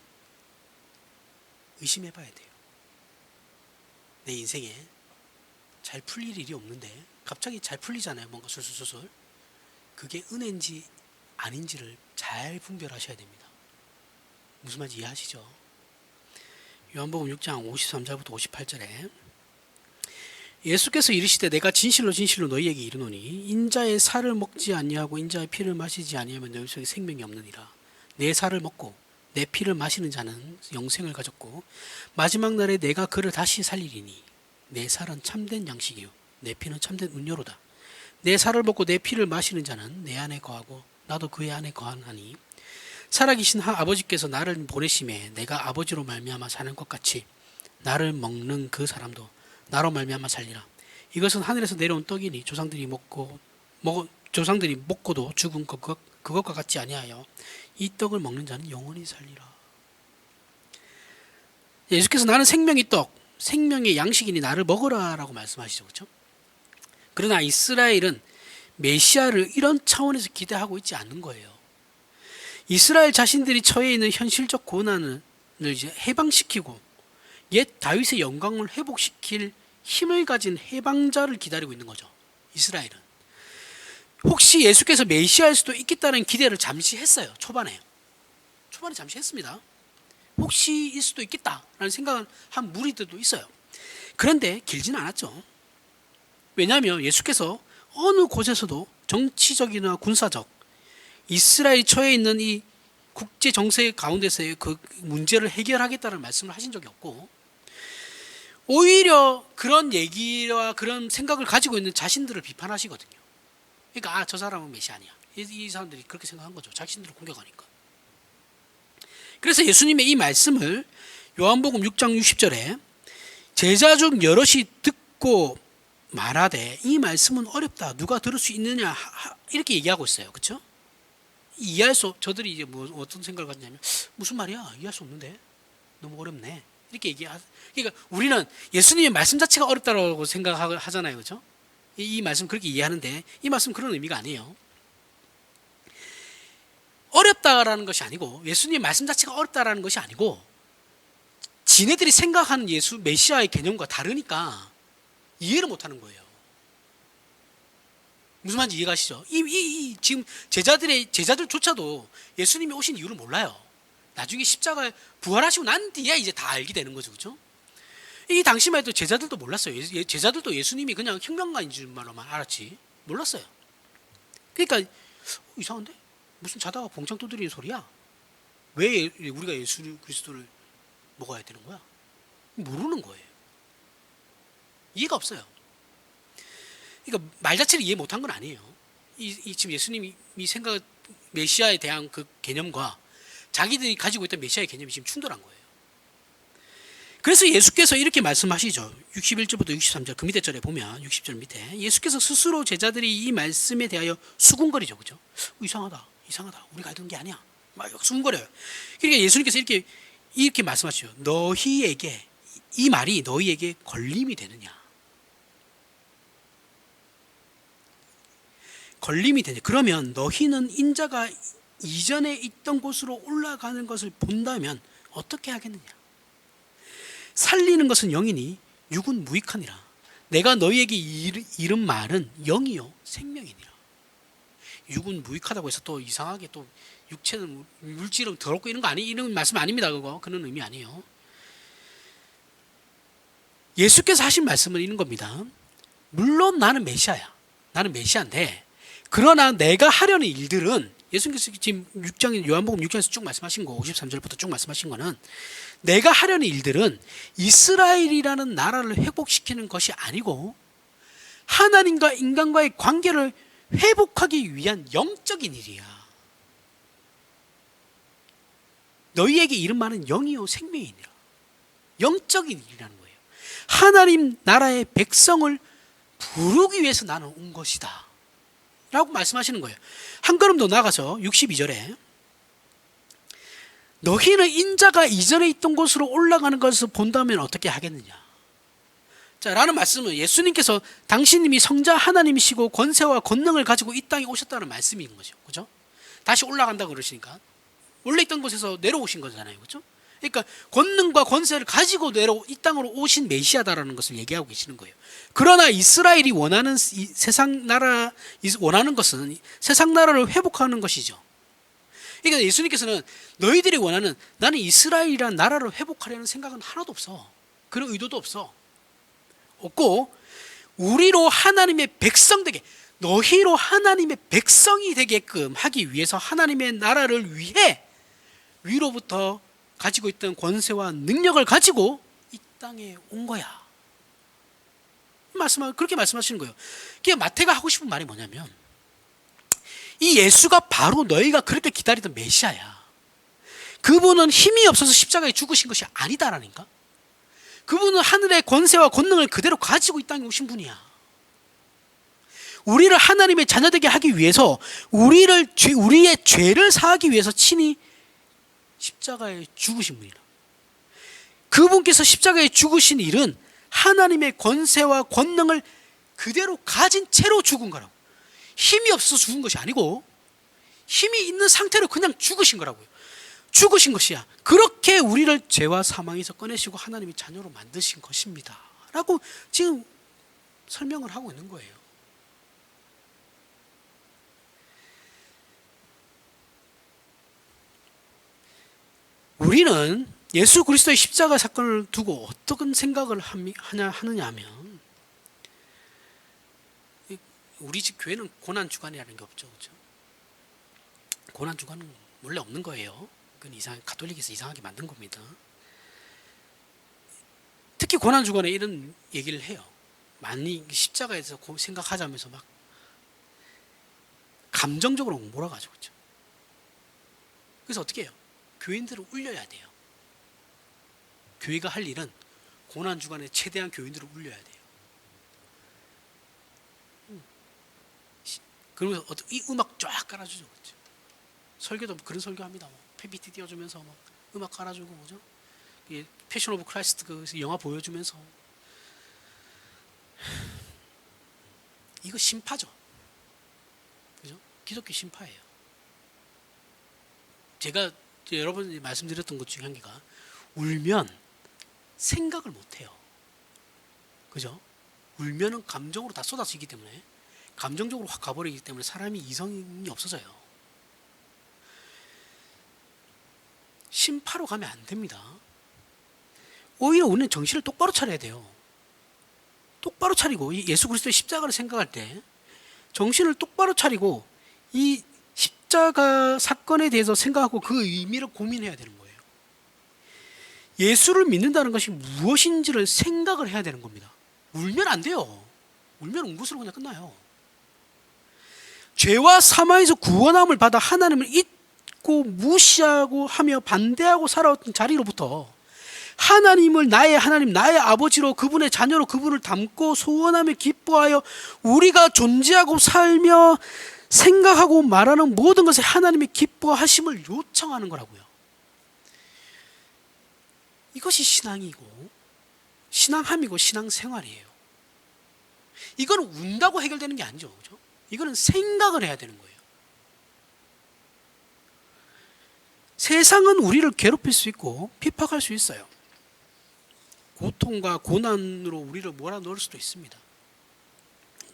의심해 봐야 돼요. 내 인생에 잘 풀릴 일이 없는데 갑자기 잘 풀리잖아요. 뭔가 술술술술. 그게 은혜인지 아닌지를 잘 분별하셔야 됩니다. 무슨 말인지 이해하시죠? 요한복음 6장 53절부터 58절에 예수께서 이르시되 내가 진실로 진실로 너희에게 이르노니 인자의 살을 먹지 아니하고 인자의 피를 마시지 아니하면 너희 속에 생명이 없느니라. 내 살을 먹고 내 피를 마시는 자는 영생을 가졌고 마지막 날에 내가 그를 다시 살리리니 내 살은 참된 양식이요 내 피는 참된 음료로다. 내 살을 먹고 내 피를 마시는 자는 내 안에 거하고 나도 그의 안에 거하나니 살아계신 아버지께서 나를 보내심에 내가 아버지로 말미암아 사는 것 같이 나를 먹는 그 사람도 나로 말미암아 살리라. 이것은 하늘에서 내려온 떡이니 조상들이 먹고도 죽은 그것과 같지 아니하여 이 떡을 먹는 자는 영원히 살리라. 예수께서 나는 생명의 떡, 생명의 양식이니 나를 먹으라라고 말씀하시죠, 그렇죠? 그러나 이스라엘은 메시아를 이런 차원에서 기대하고 있지 않는 거예요. 이스라엘 자신들이 처해 있는 현실적 고난을 이제 해방시키고 옛 다윗의 영광을 회복시킬 힘을 가진 해방자를 기다리고 있는 거죠. 이스라엘은. 혹시 예수께서 메시아일 수도 있겠다는 기대를 잠시 했어요. 초반에 잠시 했습니다. 혹시일 수도 있겠다라는 생각을 한 무리들도 있어요. 그런데 길지는 않았죠. 왜냐하면 예수께서 어느 곳에서도 정치적이나 군사적 이스라엘이 처해 있는 이 국제 정세 가운데서의 그 문제를 해결하겠다는 말씀을 하신 적이 없고, 오히려 그런 얘기와 그런 생각을 가지고 있는 자신들을 비판하시거든요. 그러니까 저 사람은 메시아 아니야. 이 사람들이 그렇게 생각한 거죠. 자신들을 공격하니까. 그래서 예수님의 이 말씀을 요한복음 6장 60절에 제자 중 여럿이 듣고 말하되 이 말씀은 어렵다. 누가 들을 수 있느냐 이렇게 얘기하고 있어요. 그렇죠? 저들이 이제 어떤 생각을 갖냐면 무슨 말이야? 이해할 수 없는데 너무 어렵네. 이렇게 그러니까 우리는 예수님의 말씀 자체가 어렵다고 생각하잖아요. 그렇죠? 이 말씀 그렇게 이해하는데 이 말씀 그런 의미가 아니에요. 어렵다라는 것이 아니고 예수님의 말씀 자체가 어렵다라는 것이 아니고 지네들이 생각하는 메시아의 개념과 다르니까 이해를 못하는 거예요. 무슨 말인지 이해가시죠? 지금 제자들조차도 예수님이 오신 이유를 몰라요. 나중에 십자가에 부활하시고 난 뒤에 이제 다 알게 되는 거죠, 그렇죠? 이 당시만 해도 제자들도 몰랐어요. 제자들도 예수님이 그냥 혁명가인 줄만 알았지 몰랐어요. 그러니까 이상한데 무슨 자다가 봉창 두드리는 소리야? 왜 우리가 예수 그리스도를 먹어야 되는 거야? 모르는 거예요. 이해가 없어요. 그러니까 말 자체를 이해 못한 건 아니에요. 지금 예수님이 메시아에 대한 그 개념과 자기들이 가지고 있던 메시아의 개념이 지금 충돌한 거예요. 그래서 예수께서 이렇게 말씀하시죠. 61절부터 63절 그 밑에 절에 보면 60절 밑에 예수께서 스스로 제자들이 이 말씀에 대하여 수군거리죠. 그죠? 이상하다. 우리가 알던 게 아니야. 막 수군거려요. 그러니까 예수님께서 이렇게 말씀하시죠. 이 말이 너희에게 걸림이 되느냐? 그러면 너희는 인자가 이전에 있던 곳으로 올라가는 것을 본다면 어떻게 하겠느냐? 살리는 것은 영이니 육은 무익하니라. 내가 너희에게 이른 말은 영이요 생명이니라. 육은 무익하다고 해서 또 이상하게 또 육체는 물질은 더럽고 이런 말씀 아닙니다. 그런 의미 아니에요. 예수께서 하신 말씀은 이런 겁니다. 물론 나는 메시아야. 나는 메시아인데 그러나 내가 하려는 일들은 예수님께서 지금 요한복음 6장에서 쭉 말씀하신 거 53절부터 쭉 말씀하신 거는 내가 하려는 일들은 이스라엘이라는 나라를 회복시키는 것이 아니고 하나님과 인간과의 관계를 회복하기 위한 영적인 일이야. 너희에게 이른 말은 영이요 생명이니라. 영적인 일이라는 거예요. 하나님 나라의 백성을 부르기 위해서 나는 온 것이다 라고 말씀하시는 거예요. 한 걸음 더 나가서 62절에 너희는 인자가 이전에 있던 곳으로 올라가는 것을 본다면 어떻게 하겠느냐? 자, 라는 말씀은 예수님께서 당신님이 성자 하나님이시고 권세와 권능을 가지고 이 땅에 오셨다는 말씀인 거죠. 그죠? 다시 올라간다고 그러시니까 원래 있던 곳에서 내려오신 거잖아요. 그죠? 그러니까 권능과 권세를 가지고 이 땅으로 오신 메시아다라는 것을 얘기하고 계시는 거예요. 그러나 이스라엘이 원하는 원하는 것은 세상 나라를 회복하는 것이죠. 그러니까 예수님께서는 너희들이 원하는 나는 이스라엘이란 나라를 회복하려는 생각은 하나도 없어. 그런 의도도 없고 우리로 하나님의 백성 되게 너희로 하나님의 백성이 되게끔 하기 위해서 하나님의 나라를 위해 위로부터 가지고 있던 권세와 능력을 가지고 이 땅에 온 거야. 그렇게 말씀하시는 거예요. 그러니까 마태가 하고 싶은 말이 뭐냐면 이 예수가 바로 너희가 그렇게 기다리던 메시아야. 그분은 힘이 없어서 십자가에 죽으신 것이 아니다라니까. 그분은 하늘의 권세와 권능을 그대로 가지고 이 땅에 오신 분이야. 우리를 하나님의 자녀되게 하기 위해서 우리의 죄를 사하기 위해서 친히 십자가에 죽으신 분이라. 그분께서 십자가에 죽으신 일은 하나님의 권세와 권능을 그대로 가진 채로 죽은 거라고. 힘이 없어서 죽은 것이 아니고 힘이 있는 상태로 그냥 죽으신 거라고요. 죽으신 것이야. 그렇게 우리를 죄와 사망에서 꺼내시고 하나님의 자녀로 만드신 것입니다 라고 지금 설명을 하고 있는 거예요. 우리는 예수 그리스도의 십자가 사건을 두고 어떤 생각을 하느냐 하면, 우리 집 교회는 고난주간이라는 게 없죠. 그렇죠? 고난주간은 원래 없는 거예요. 그건 가톨릭에서 이상하게 만든 겁니다. 특히 고난주간에 이런 얘기를 해요. 많이 십자가에서 생각하자면서 막 감정적으로 몰아가지고. 그렇죠? 그래서 어떻게 해요? 교인들을 울려야 돼요. 교회가 할 일은 고난주간에 최대한 교인들을 울려야 돼요. 그러면서 이 음악 쫙 깔아주죠. 그렇죠? 설교도 그런 설교합니다. PPT 띄워주면서 막 음악 깔아주고, 그죠? 패션 오브 크라이스트 그 영화 보여주면서. 이거 심파죠. 그죠? 기독교 심파예요. 제가 여러분이 말씀드렸던 것 중에 한 개가, 울면 생각을 못해요. 그죠? 울면은 감정으로 다 쏟아지기 때문에, 감정적으로 확 가버리기 때문에 사람이 이성이 없어져요. 심파로 가면 안 됩니다. 오히려 우리는 정신을 똑바로 차려야 돼요. 똑바로 차리고, 이 예수 그리스도의 십자가를 생각할 때 정신을 똑바로 차리고 이 십자가 사건에 대해서 생각하고 그 의미를 고민해야 되는 거예요. 예수를 믿는다는 것이 무엇인지를 생각을 해야 되는 겁니다. 울면 안 돼요. 울면 운 것으로 그냥 끝나요. 죄와 사망에서 구원함을 받아 하나님을 잊고 무시하고 하며 반대하고 살아왔던 자리로부터 하나님을 나의 하나님, 나의 아버지로, 그분의 자녀로 그분을 닮고 소원하며 기뻐하여 우리가 존재하고 살며 생각하고 말하는 모든 것에 하나님의 기뻐하심을 요청하는 거라고요. 이것이 신앙이고 신앙함이고 신앙생활이에요. 이건 운다고 해결되는 게 아니죠. 그죠? 이거는 생각을 해야 되는 거예요. 세상은 우리를 괴롭힐 수 있고 핍박할 수 있어요. 고통과 고난으로 우리를 몰아넣을 수도 있습니다.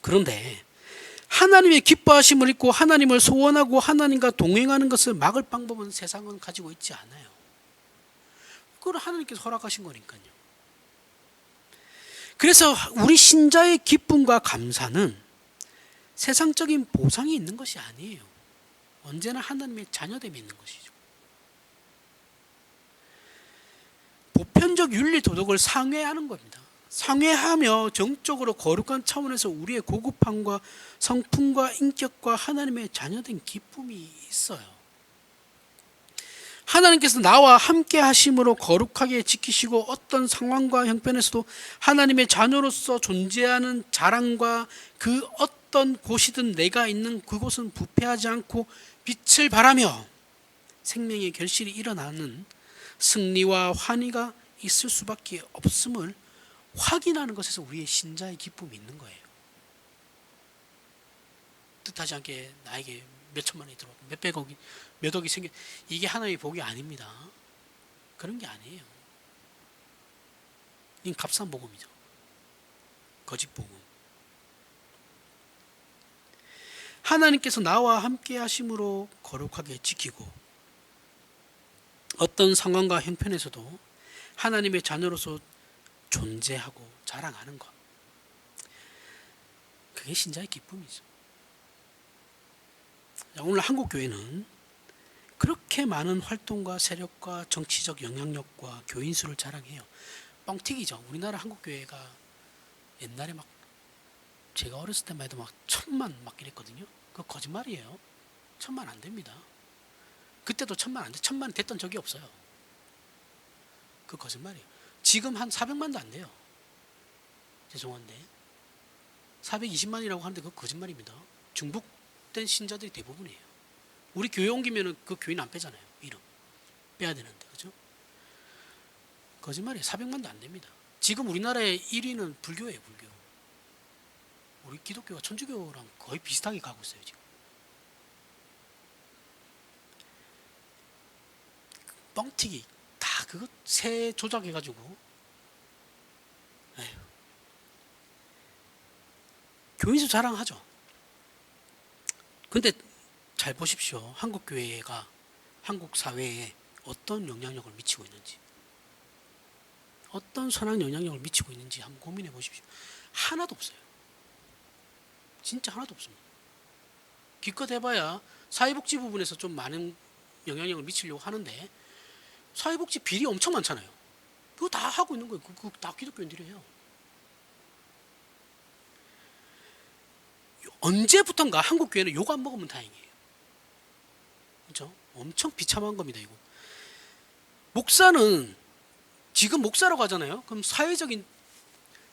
그런데 하나님의 기뻐하심을 잊고 하나님을 소원하고 하나님과 동행하는 것을 막을 방법은 세상은 가지고 있지 않아요. 그걸 하나님께서 허락하신 거니까요. 그래서 우리 신자의 기쁨과 감사는 세상적인 보상이 있는 것이 아니에요. 언제나 하나님의 자녀됨이 있는 것이죠. 보편적 윤리 도덕을 상회하는 겁니다. 상회하며 정적으로 거룩한 차원에서 우리의 고급함과 성품과 인격과 하나님의 자녀된 기쁨이 있어요. 하나님께서 나와 함께 하심으로 거룩하게 지키시고 어떤 상황과 형편에서도 하나님의 자녀로서 존재하는 자랑과 그 어떤 곳이든 내가 있는 그곳은 부패하지 않고 빛을 발하며 생명의 결실이 일어나는 승리와 환희가 있을 수밖에 없음을 확인하는 것에서 우리의 신자의 기쁨이 있는 거예요. 뜻하지 않게 나에게 몇 천만 원이 들어오고 몇백억이 몇 억이 생겨, 이게 하나님의 복이 아닙니다. 그런 게 아니에요. 이건 값싼 복음이죠. 거짓 복음. 하나님께서 나와 함께 하심으로 거룩하게 지키고 어떤 상황과 형편에서도 하나님의 자녀로서 존재하고 자랑하는 것, 그게 신자의 기쁨이죠. 오늘 한국교회는 그렇게 많은 활동과 세력과 정치적 영향력과 교인 수를 자랑해요. 뻥튀기죠. 우리나라 한국교회가 옛날에 막 제가 어렸을 때만 해도 막 1000만 막 이랬거든요. 그거 거짓말이에요. 1000만 안 됩니다. 그때도 1,000만 안 돼. 1,000만 됐던 적이 없어요. 그 거짓말이에요. 지금 한 400만도 안 돼요. 죄송한데 420만이라고 하는데 그거 거짓말입니다. 중복된 신자들이 대부분이에요. 우리 교회 옮기면은 그 교인 안 빼잖아요. 이름 빼야 되는데, 그죠? 거짓말이에요. 400만도 안 됩니다. 지금 우리나라의 1위는 불교예요. 불교. 우리 기독교가 천주교랑 거의 비슷하게 가고 있어요. 지금 뻥튀기 다 그거 세 조작해가지고. 에휴. 교인수 자랑하죠. 근데 잘 보십시오. 한국 교회가 한국 사회에 어떤 영향력을 미치고 있는지, 어떤 선한 영향력을 미치고 있는지 한번 고민해 보십시오. 하나도 없어요. 진짜 하나도 없습니다. 기껏 해봐야 사회복지 부분에서 좀 많은 영향력을 미치려고 하는데 사회복지 비리 엄청 많잖아요. 그거 다 하고 있는 거예요. 그거 다 기독교인들이에요. 언제부턴가 한국 교회는 욕 안 먹으면 다행이에요. 그렇죠? 엄청 비참한 겁니다. 이거. 목사는 지금 목사라고 하잖아요. 그럼 사회적인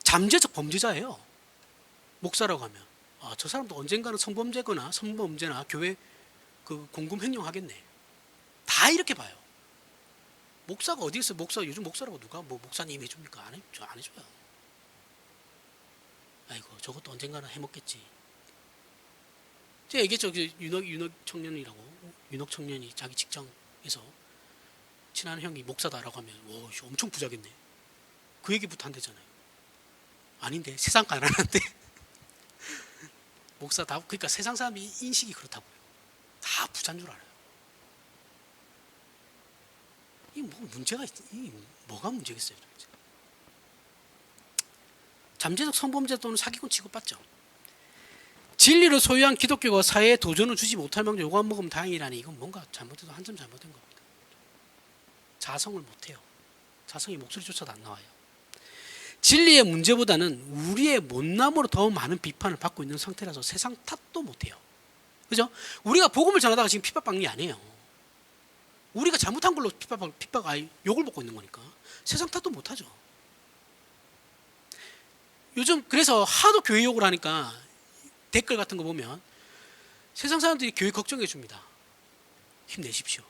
잠재적 범죄자예요. 목사라고 하면 저 사람도 언젠가는 성범죄거나 성범죄나 교회 그 공금 횡령 하겠네. 다 이렇게 봐요. 목사가 어디 있어요? 목사 요즘 목사라고 누가 뭐 목사님 해줍니까? 안 해줘요. 아이고 저것도 언젠가는 해먹겠지. 제가 얘기했죠. 윤혁 청년이 자기 직장에서 친한 형이 목사다라고 하면 와 엄청 부자겠네. 그 얘기부터 한대잖아요. 아닌데 세상 가난한데 목사 다 그러니까 세상 사람이 인식이 그렇다고요. 다 부자인 줄 알아요. 이 뭐 문제가 이 뭐가 문제겠어요, 도대체. 잠재적 성범죄 또는 사기꾼 취급받죠. 진리를 소유한 기독교가 사회에 도전을 주지 못할 망정 요거 안 먹으면 다행이라니 이건 뭔가 잘못해도 한 점 잘못된 겁니다. 자성을 못해요. 자성이 목소리조차도 안 나와요. 진리의 문제보다는 우리의 못남으로 더 많은 비판을 받고 있는 상태라서 세상 탓도 못해요. 그죠? 우리가 복음을 전하다가 지금 핍박받는 게 아니에요. 우리가 잘못한 걸로 욕을 먹고 있는 거니까 세상 탓도 못하죠. 요즘 그래서 하도 교회 욕을 하니까 댓글 같은 거 보면 세상 사람들이 교회 걱정해 줍니다. 힘내십시오.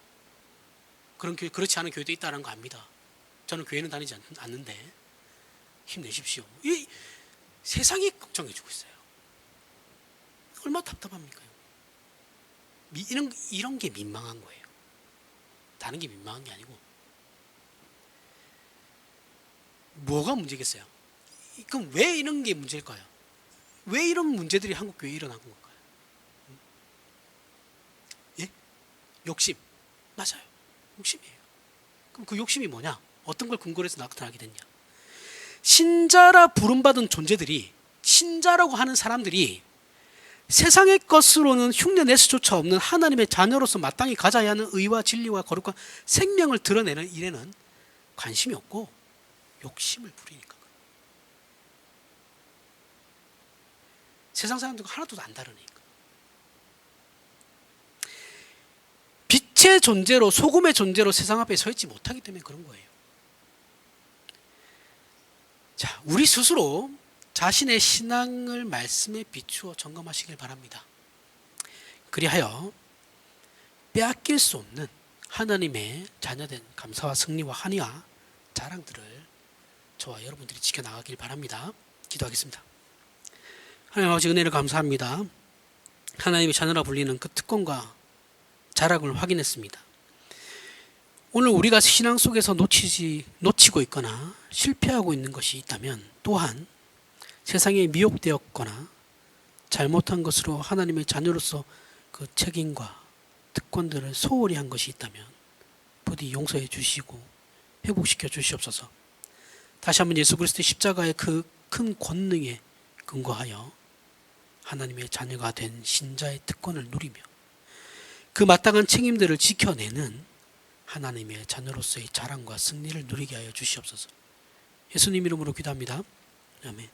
그런 교회, 그렇지 않은 교회도 있다는 거 압니다. 저는 교회는 다니지 않는데 힘내십시오. 이 세상이 걱정해 주고 있어요. 얼마나 답답합니까? 이런 게 민망한 거예요. 다른 게 민망한 게 아니고. 뭐가 문제겠어요? 그럼 왜 이런 게 문제일까요? 왜 이런 문제들이 한국 교회에 일어나는 걸까요? 예? 욕심. 맞아요. 욕심이에요. 그럼 그 욕심이 뭐냐? 어떤 걸 근거로 해서 나타나게 됐냐? 신자라 부름받은 존재들이, 신자라고 하는 사람들이 세상의 것으로는 흉내낼 수조차 없는 하나님의 자녀로서 마땅히 가져야 하는 의와 진리와 거룩한 생명을 드러내는 일에는 관심이 없고 욕심을 부리니까. 세상 사람들과 하나도 안 다르니까. 빛의 존재로, 소금의 존재로 세상 앞에 서 있지 못하기 때문에 그런 거예요. 자, 우리 스스로 자신의 신앙을 말씀에 비추어 점검하시길 바랍니다. 그리하여 빼앗길 수 없는 하나님의 자녀된 감사와 승리와 한의와 자랑들을 저와 여러분들이 지켜나가길 바랍니다. 기도하겠습니다. 하나님 아버지, 은혜를 감사합니다. 하나님의 자녀라 불리는 그 특권과 자랑을 확인했습니다. 오늘 우리가 신앙 속에서 놓치고 있거나 실패하고 있는 것이 있다면, 또한 세상에 미혹되었거나 잘못한 것으로 하나님의 자녀로서 그 책임과 특권들을 소홀히 한 것이 있다면 부디 용서해 주시고 회복시켜 주시옵소서. 다시 한번 예수 그리스도의 십자가의 그 큰 권능에 근거하여 하나님의 자녀가 된 신자의 특권을 누리며 그 마땅한 책임들을 지켜내는 하나님의 자녀로서의 자랑과 승리를 누리게 하여 주시옵소서. 예수님 이름으로 기도합니다. 아멘.